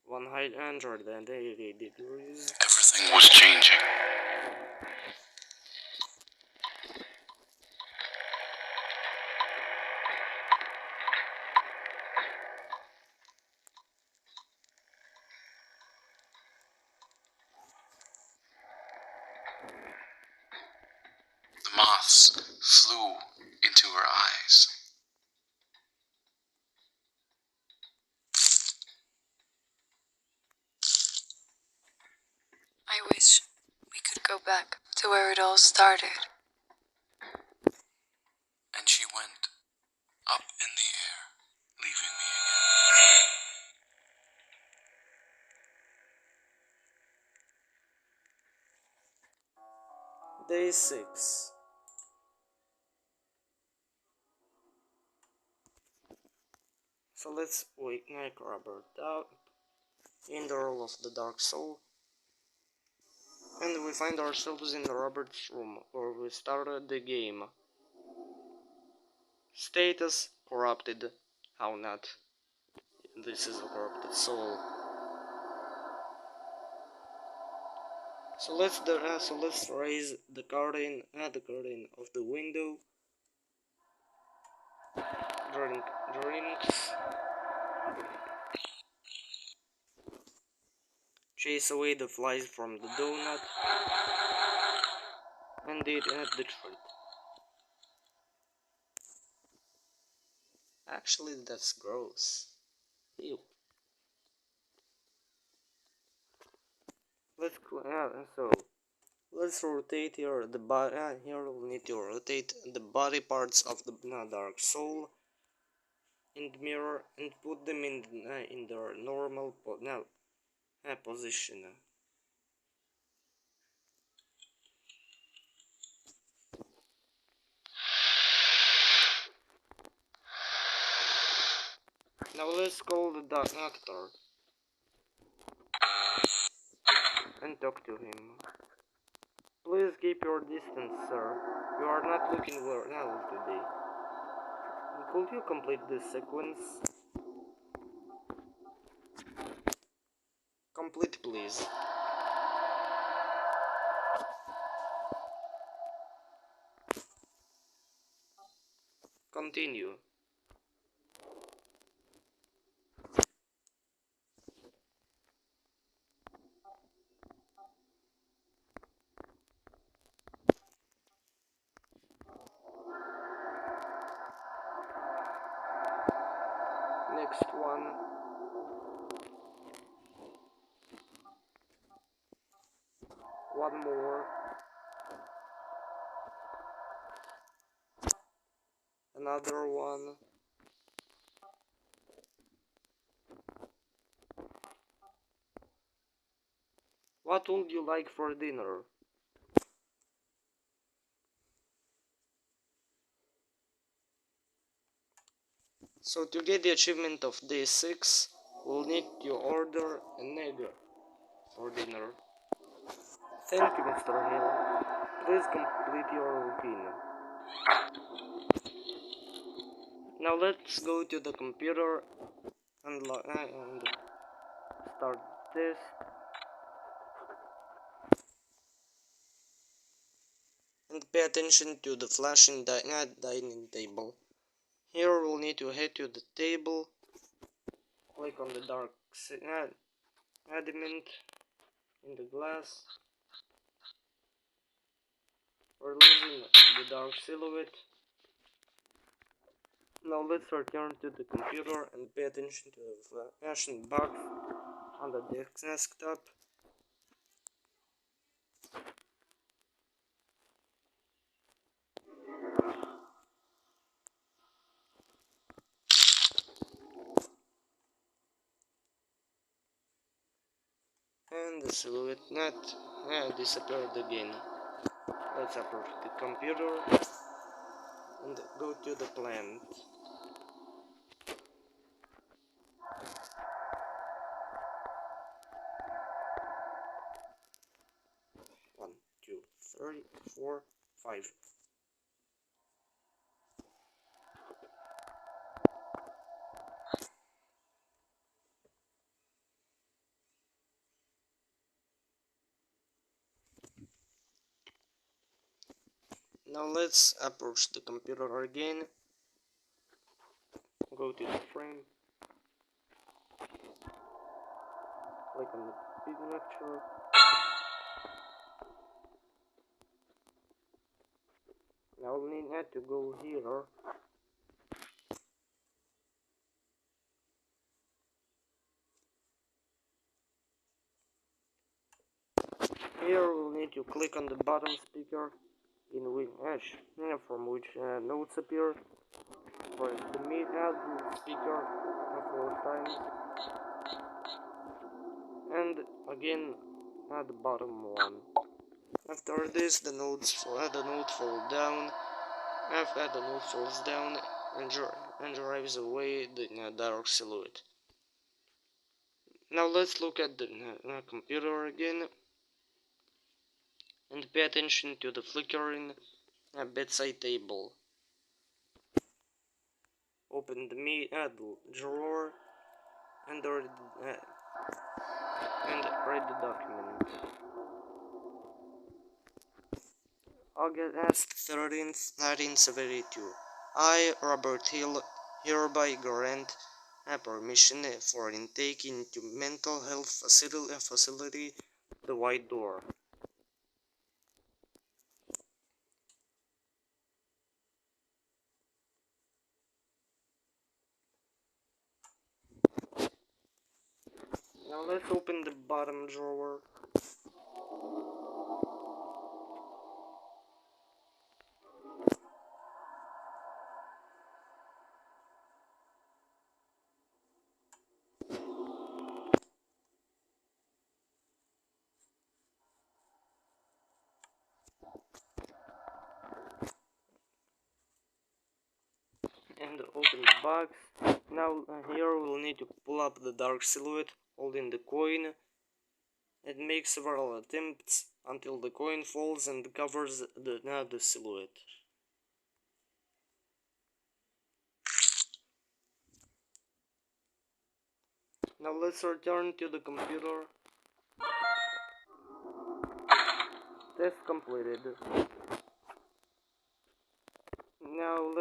180 degrees. Everything was changing. The moths flew into her eyes. I wish we could go back to where it all started. And she went up in the air, leaving me again. Day 6. So let's wake Robert up in the role of the Dark Soul. And we find ourselves in Robert's room where we started the game. Status corrupted. How not? This is a corrupted soul. So let's raise the curtain of the window. Drinks. Chase away the flies from the donut. And eat the treat. Actually, that's gross. Ew. Let's rotate here the body. Here we'll need to rotate the body parts of the Dark Soul in the mirror and put them in their normal position. Now let's call the doctor and talk to him. Please keep your distance, sir. You are not looking well today. Could you complete this sequence? Complete, please. Continue. Next one. One more. Another one. What would you like for dinner? So to get the achievement of day 6, we'll need to order an egg for dinner. Thank you, Mr. Hill. Please complete your routine. Now let's go to the computer and start this. And pay attention to the flashing dining table. Here we'll need to head to the table, click on the dark adamant, in the glass, releasing the dark silhouette. Now let's return to the computer and pay attention to the flashing bug on the desktop. And the silhouette net disappeared again. Let's approach the computer and go to the plant. One, two, three, four, five. Now let's approach the computer again. Go to the frame. Click on the picture. Now we need to go here. Here we'll need to click on the bottom speaker in which from which notes appear. Press the mid-head speaker 4 times, and again at the bottom one. After this, the note falls down. After the note falls down and drives away the dark silhouette. Now let's look at the computer again and pay attention to the flickering bedside table. Open the drawer and read the document. August 13th, 1972. I, Robert Hill, hereby grant permission for intake into mental health facility, the White Door. Now let's open the bottom drawer. And open the box. Now here we'll need to pull up the dark silhouette holding the coin and make several attempts until the coin falls and covers the silhouette. Now let's return to the computer. Test completed. Now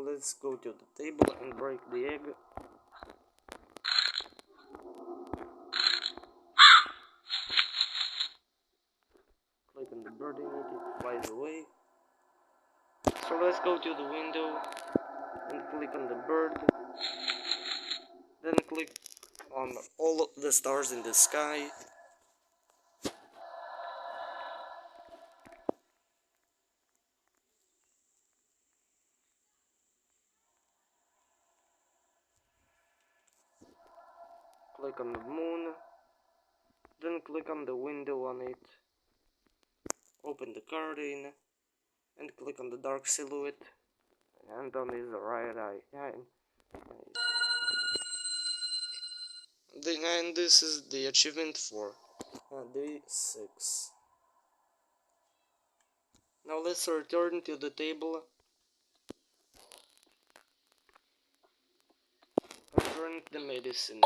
let's go to the table and break the egg. Click on the bird in it, it flies away. So let's go to the window and click on the bird. Then click on all the stars in the sky. Click on the moon, then click on the window on it, open the curtain, and click on the dark silhouette, and on his right eye. And this is the achievement for day 6. Now let's return to the table and drink the medicine.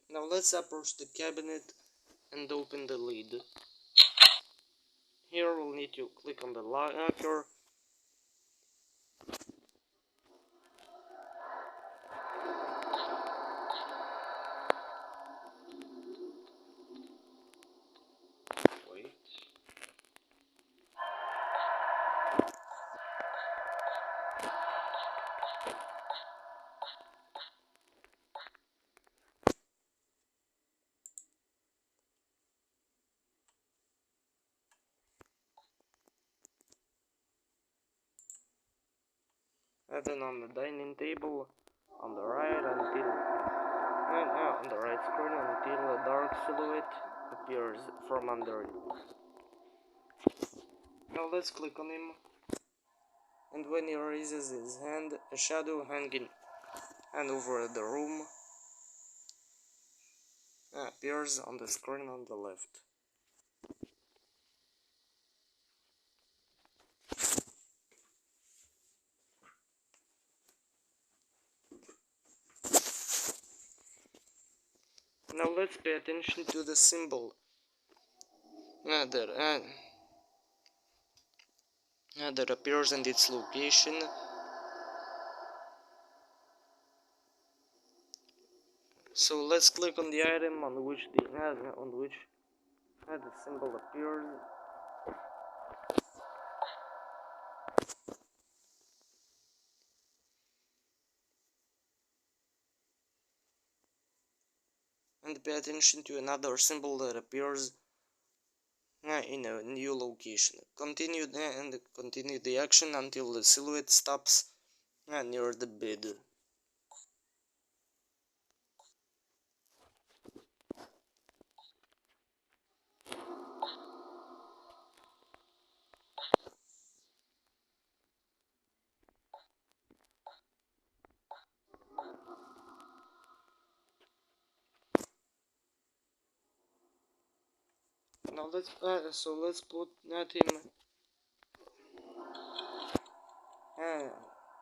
Now let's approach the cabinet and open the lid. Here we'll need to click on the locker. and then on the dining table on the right until on the right screen until a dark silhouette appears from under it. Now let's click on him, and when he raises his hand, a shadow hanging over the room appears on the screen on the left. Now let's pay attention to the symbol that appears and its location. So let's click on the item on which the symbol appears. And pay attention to another symbol that appears in a new location. Continue the action until the silhouette stops near the bed. Now let's put him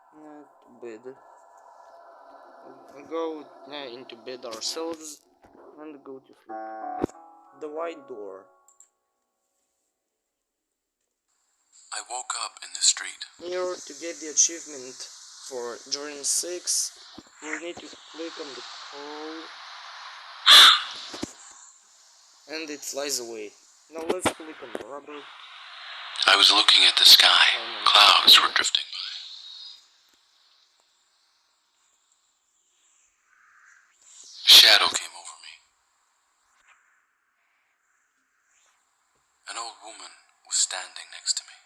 to bed. Go into bed ourselves and go to sleep. The white door. I woke up in the street. Here, to get the achievement for Dream 6, you need to click on the crow and it flies away. Now let's click on the rubber. I was looking at the sky. Clouds were drifting by. A shadow came over me. An old woman was standing next to me.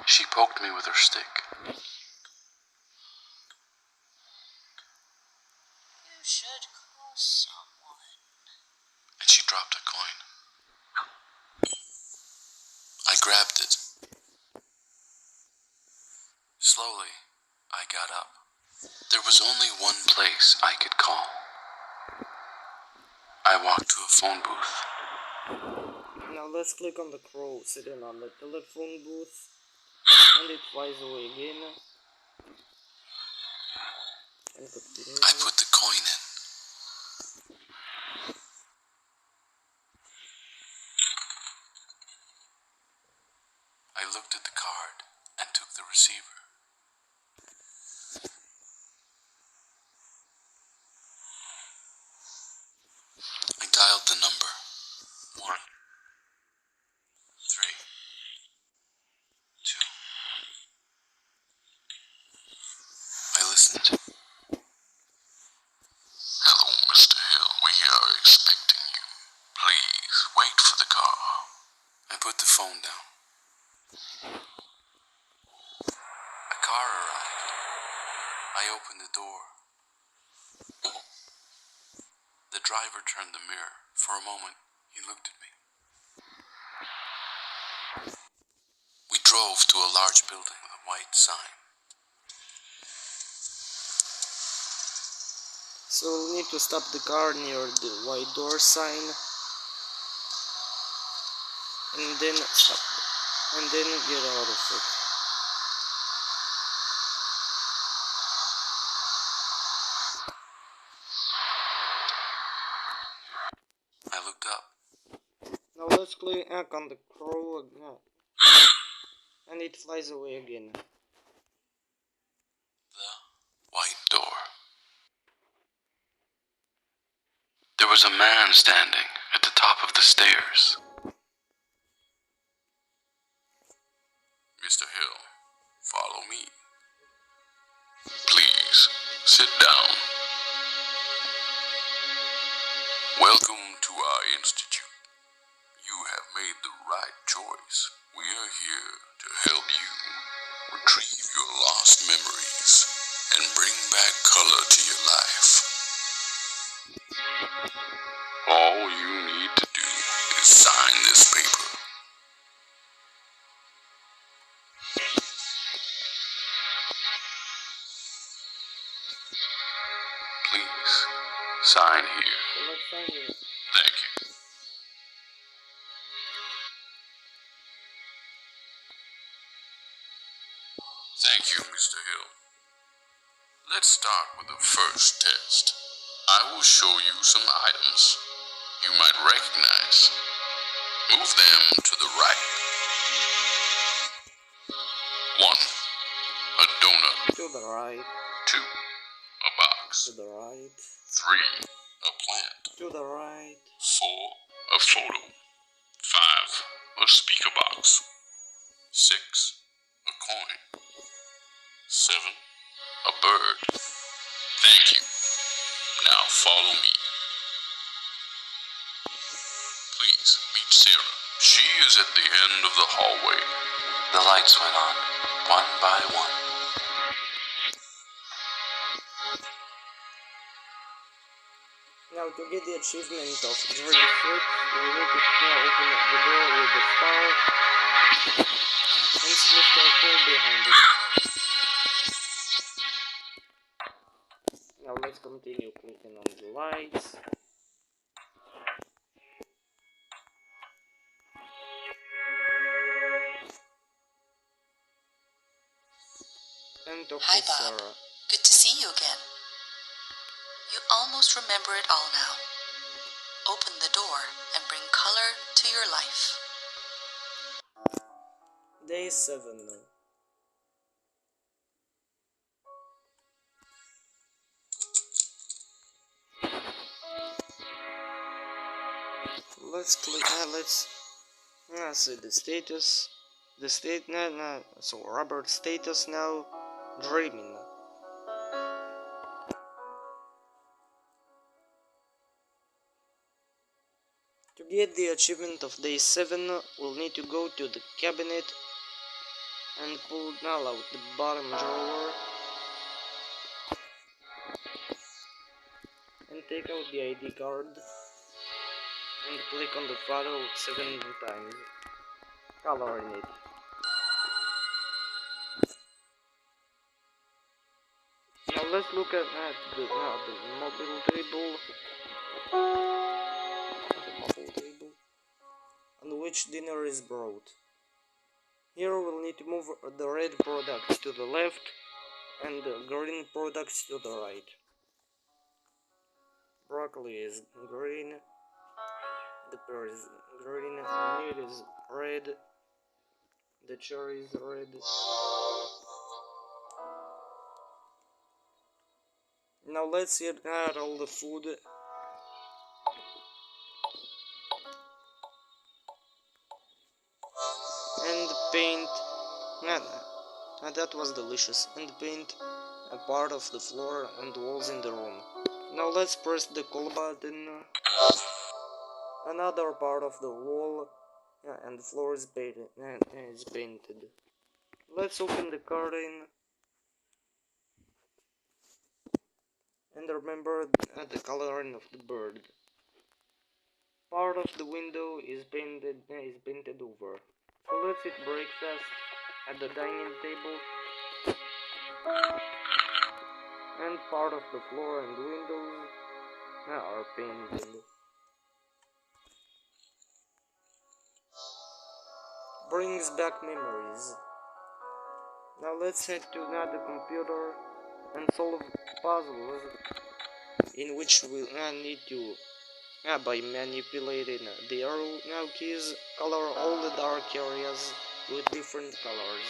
She poked me with her stick. You should call someone. And she dropped a coin. I grabbed it. Slowly, I got up. There was only one place I could call. I walked to a phone booth. Now let's click on the crow sitting on the telephone booth and it flies away again. And continue. I put the coin in. I looked at the card and took the receiver. I dialed the number. 1, 3, 2. I listened. Hello, Mr. Hill. We are expecting you. Please wait for the car. I put the phone down. A car arrived. I opened the door. The driver turned the mirror. For a moment, he looked at me. We drove to a large building with a white sign. So we need to stop the car near the white door sign and then stop and then get out of it. I looked up. Now let's click on the crow again and it flies away again. The white door. There was a man standing at the top of the stairs. Mr. Hill, follow me. Please, sit down. Welcome to our institute. You have made the right choice. We are here to help you retrieve your lost memories and bring back color to your life. All you need to do is sign this paper. Please, sign here. So let's sign it. Thank you. Thank you, Mr. Hill. Let's start with the first test. I will show you some items you might recognize. Move them to the right. 1. A donut. To the right. 2. A box. To the right. 3. A plant. To the right. 4. A photo. 5. A speaker box. 6. A coin. 7. A bird. Thank you. Now follow me. Please meet Sarah. She is at the end of the hallway. The lights went on, one by one. Now to get the achievement of Dream Fruit, we need to now open up the door with the star and Mr. Cole behind it. Now let's continue clicking on the lights. And talk Hi, to Bob. Sarah. Good to see you again. You almost remember it all now. Open the door and bring color to your life. Day 7. Let's click. Let's see the status. The state. So Robert's status now. Dreaming. To get the achievement of day 7, we'll need to go to the cabinet and pull now out the bottom drawer and take out the ID card and click on the photo 7 times, coloring it. Now let's look at the mobile table. On which dinner is brought. Here we'll need to move the red products to the left and the green products to the right. Broccoli is green, the pear is green, the meat is red, the cherry is red. Now let's add all the food. And paint. That was delicious. And paint a part of the floor and walls in the room. Now let's press the call button. Another part of the wall and the floor is painted. Let's open the curtain. And remember the coloring of the bird. Part of the window is painted over. So let's eat breakfast at the dining table. And part of the floor and windows are painted. Brings back memories. Now let's head to another computer and solve puzzles in which we need to by manipulating the arrow keys, color all the dark areas with different colors.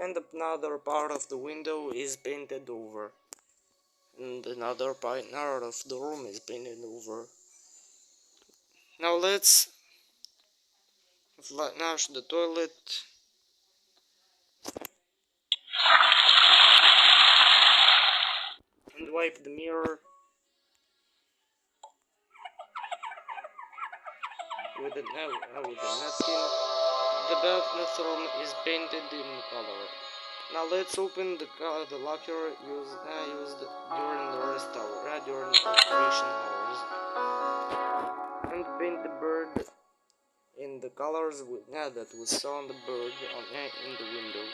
And another part of the window is painted over. And another part of the room is painted over. Now let's flush the toilet. And wipe the mirror with a napkin. The bathroom is painted in color. Now let's open the locker used during the rest hour, during the operation hours, and paint the bird in the colors that we saw on the bird in the window.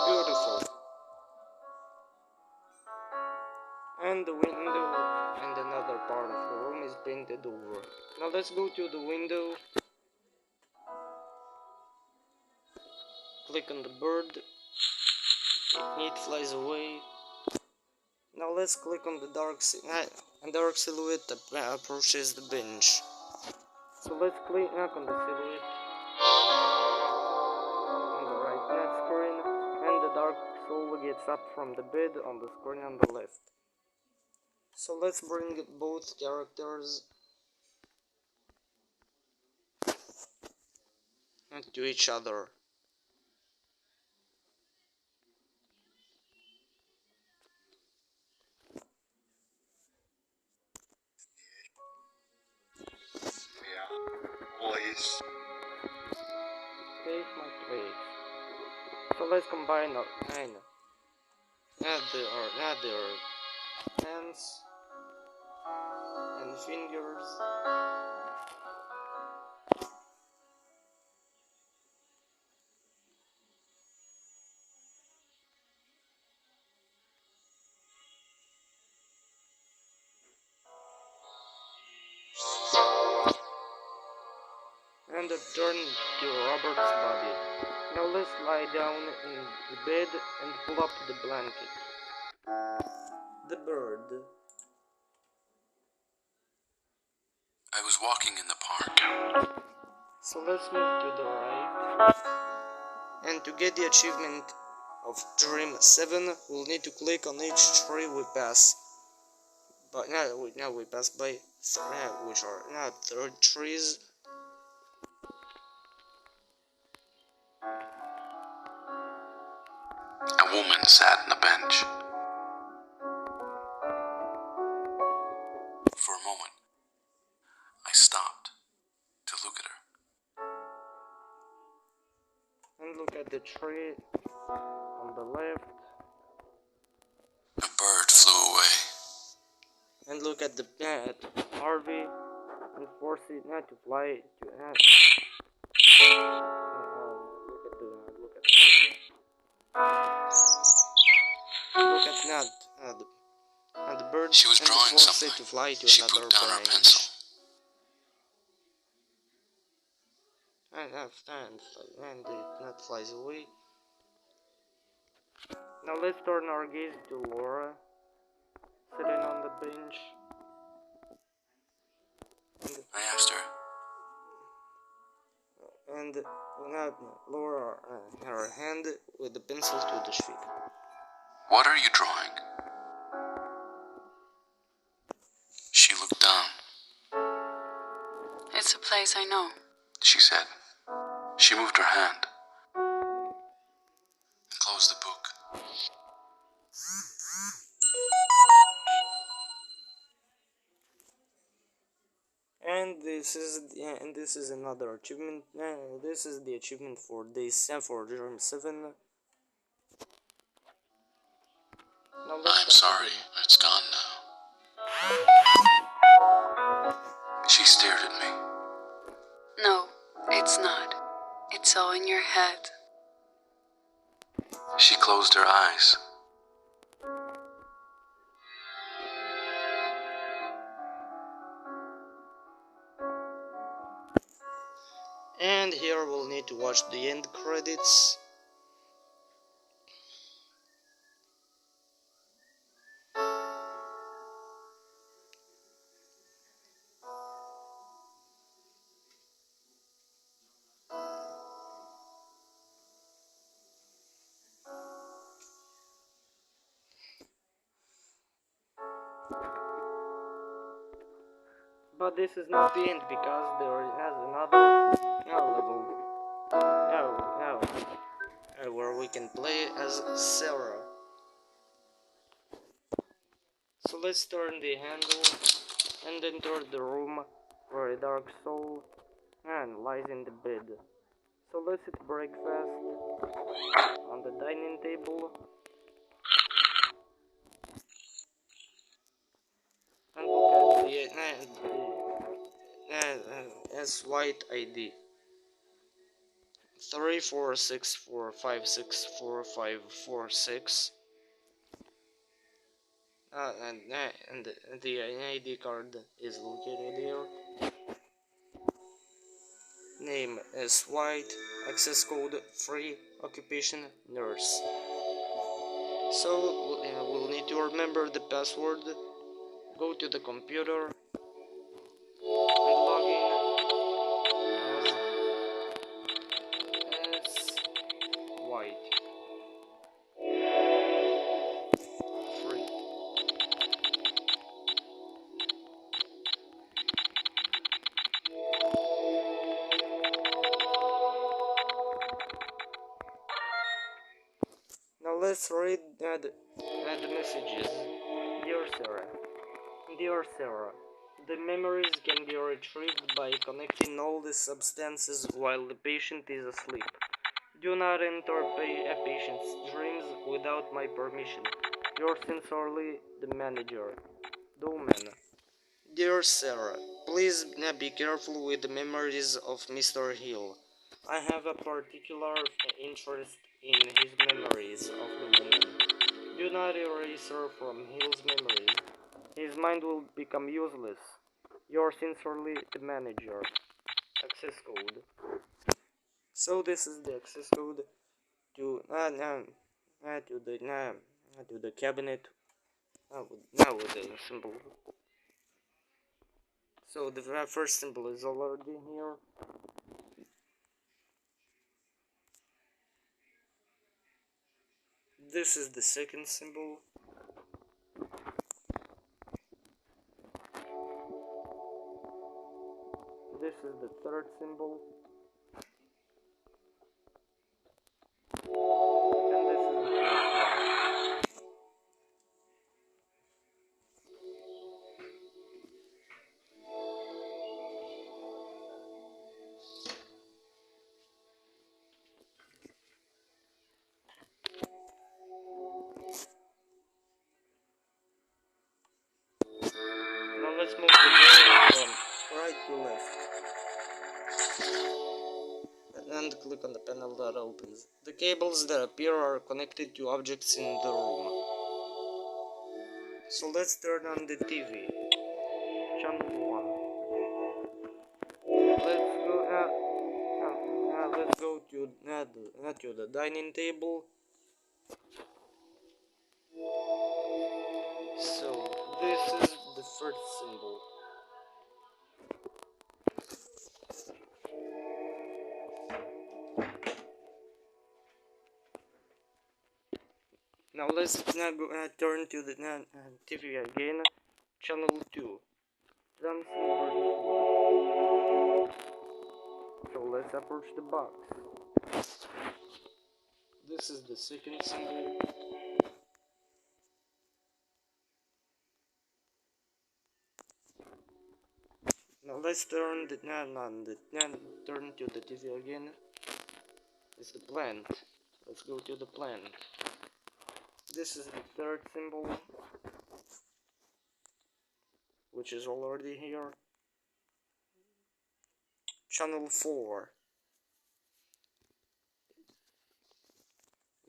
Beautiful. And the window and another part of the room is painted over. Now let's go to the window. Click on the bird. It flies away. Now let's click on the dark silhouette that approaches the bench. So let's click on the silhouette on the right net screen, and the dark soul gets up from the bed on the screen on the left. So let's bring both characters to each other. Please. Take my place. So let's combine our add their hands and fingers. And turn to Robert's body. Now let's lie down in the bed and pull up the blanket. The bird. I was walking in the park. So let's move to the right. And to get the achievement of Dream 7, we'll need to click on each tree we pass. But now we pass by which are now 3 trees. A woman sat on a bench. For a moment, I stopped to look at her. And look at the tree on the left. A bird flew away. And look at the Harvey and force it not to fly to look at the bird. She was and drawing force something. it to fly to She another put down her branch. pencil. And it not flies away. Now let's turn our gaze to Laura, sitting on the bench. I asked her, And Laura her hand with the pencil to the sheet. "What are you drawing?" She looked down. It's a place I know. She said. She moved her hand and closed the book. And this is another achievement. This is the achievement for Dream 7. Now let's I'm sorry, it's gone now. She stared at me. No, it's not. It's all in your head. She closed her eyes. And here we'll need to watch the end credits. But this is not the end because there has another level where we can play as Sarah. So let's turn the handle and enter the room where a dark soul lies in the bed. So let's eat breakfast on the dining table and look at the S white ID 3464564546 and the ID card is located here. Name is White, access code free, occupation nurse. So we'll need to remember the password. Go to the computer and log in as White. Free. Now let's read the messages. Dear Sarah, the memories can be retrieved by connecting all the substances while the patient is asleep. Do not enter a patient's dreams without my permission. Yours sincerely, the manager. Doman. Dear Sarah, please be careful with the memories of Mr. Hill. I have a particular interest in his memories of the woman. Do not erase her from Hill's memories. His mind will become useless. Yours sincerely, the manager. Access code. So this is the access code to the cabinet. Now with the symbol. So the first symbol is already here. This is the second symbol. This is the third symbol. And this is the fourth one. Now let's move the gear from right to left. And click on the panel that opens. The cables that appear are connected to objects in the room. So let's turn on the TV. Channel 1. Let's go to the dining table. So this is the first symbol. Now let's turn to the TV again. Channel 2. Dancing over the floor. So let's approach the box. This is the second symbol. Now let's turn turn to the TV again. It's the plant. Let's go to the plant. This is the third symbol. which is already here. Channel 4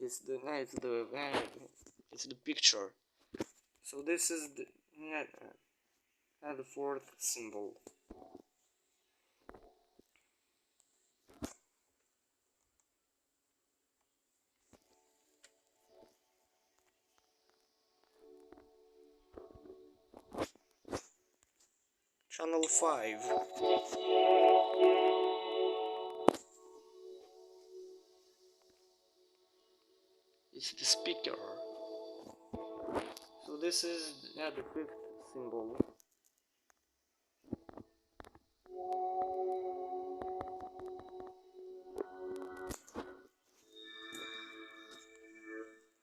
is the picture. So this is the fourth symbol. Channel 5 is the speaker. So this is the fifth symbol.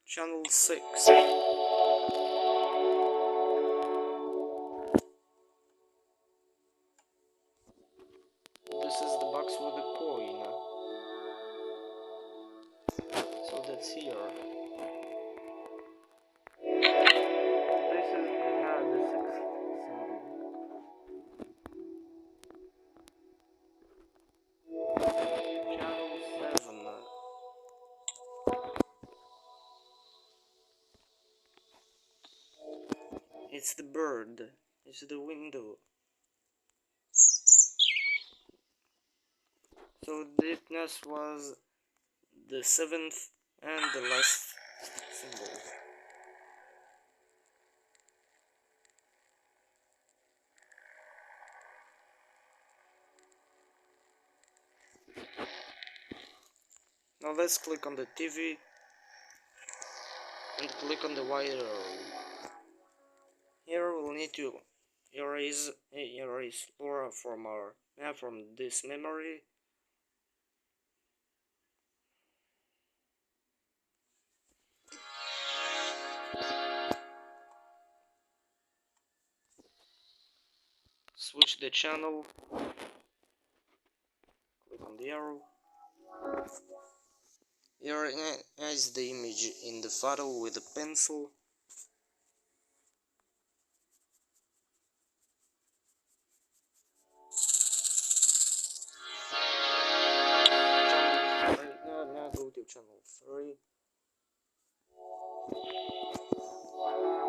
Channel 6 this is the box with the coin. So that's here. This is the sixth symbol. Channel 7 it's the bird. It's the window. So this was the seventh and the last symbol. Now let's click on the TV and click on the white arrow. Here we'll need to erase Laura from this memory. Switch the channel. Click on the arrow. Here is the image in the photo with a pencil. Now go to channel 3.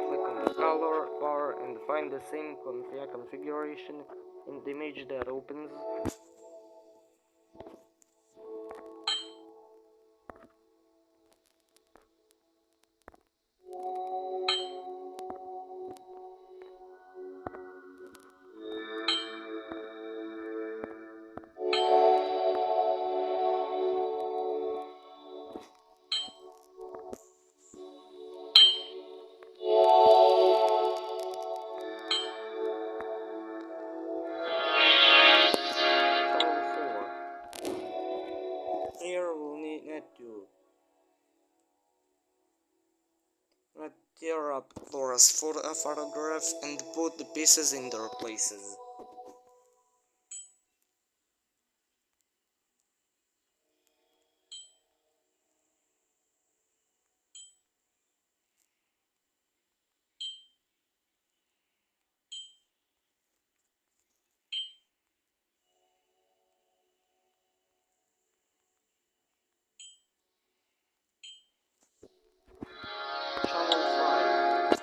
Click on the color bar and find the same configuration in the image that opens. Here we'll need to tear up Laura's photograph and put the pieces in their places. Channel 5.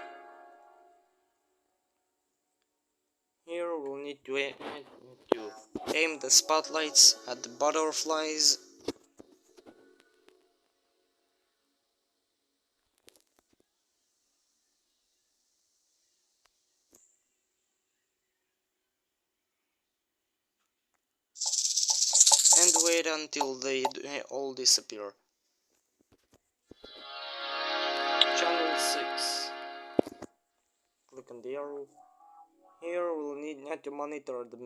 Here we'll need to aim the spotlights at the butterflies. And wait until they all disappear. Channel 6. Click on the arrow. Here we'll need to monitor the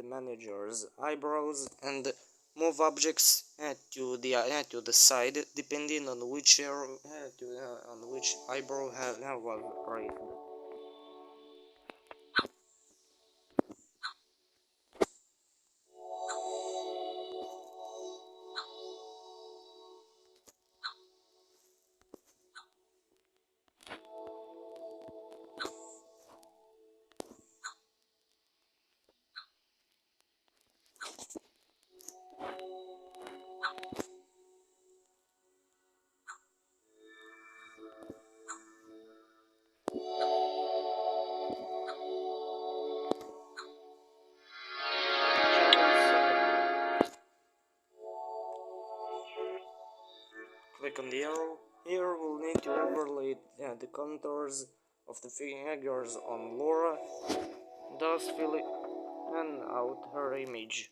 manager's eyebrows and move objects to the side depending on which arrow on which eyebrow was raised. Click on the arrow. Here we'll need to overlay the contours of the figures on Laura, thus filling out her image.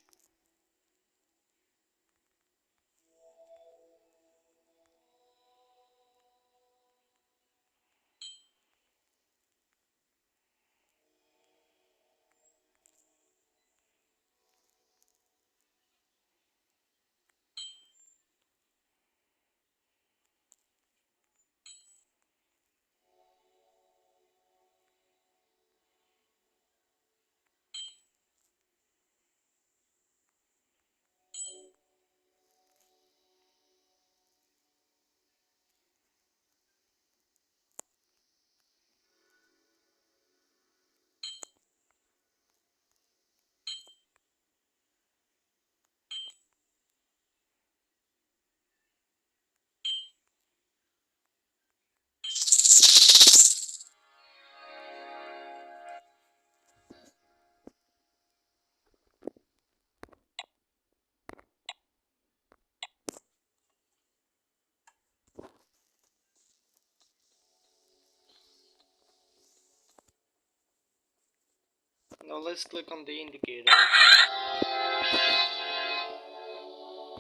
Now let's click on the indicator.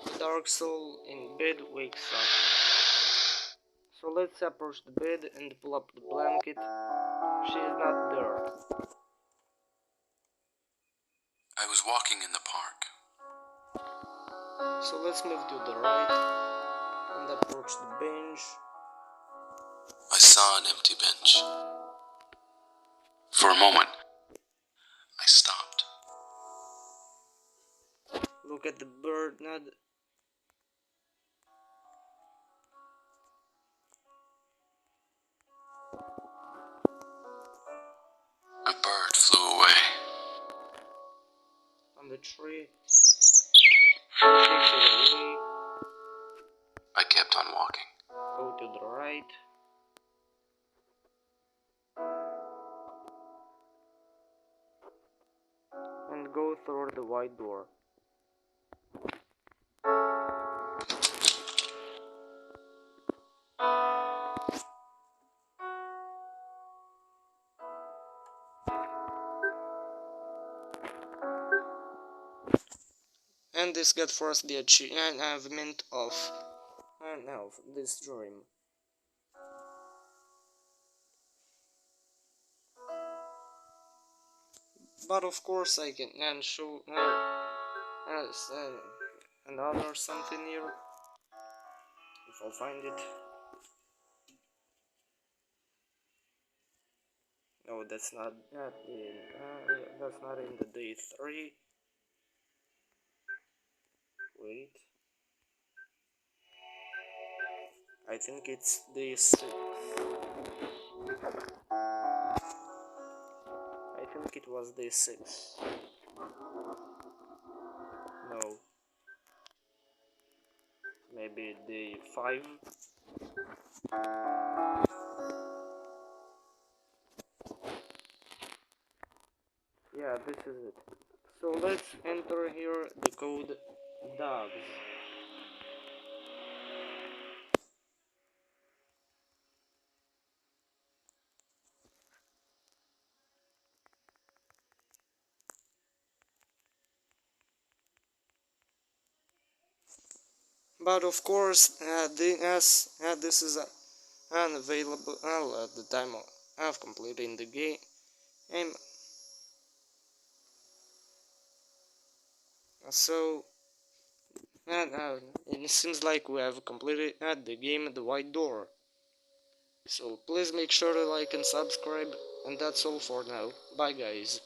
The dark soul in bed wakes up. So let's approach the bed and pull up the blanket. She's not there. I was walking in the park. So let's move to the right and approach the bench. I saw an empty bench. For a moment, I stopped. Look at the bird, Ned. A bird flew away. On the tree. Chase it away. I kept on walking. Go to the right. And go through the white door. And this got for us the achievement of this dream. But of course I can show another something here if I'll find it. No, that's not in the day 3. Wait, I think it's day 6. I think it was day 6. No, maybe day 5. Yeah, this is it. So let's enter here the code dogs. But of course, this is unavailable at the time of completing the game. So, it seems like we have completed the game The White Door. So please make sure to like and subscribe, and that's all for now. Bye guys.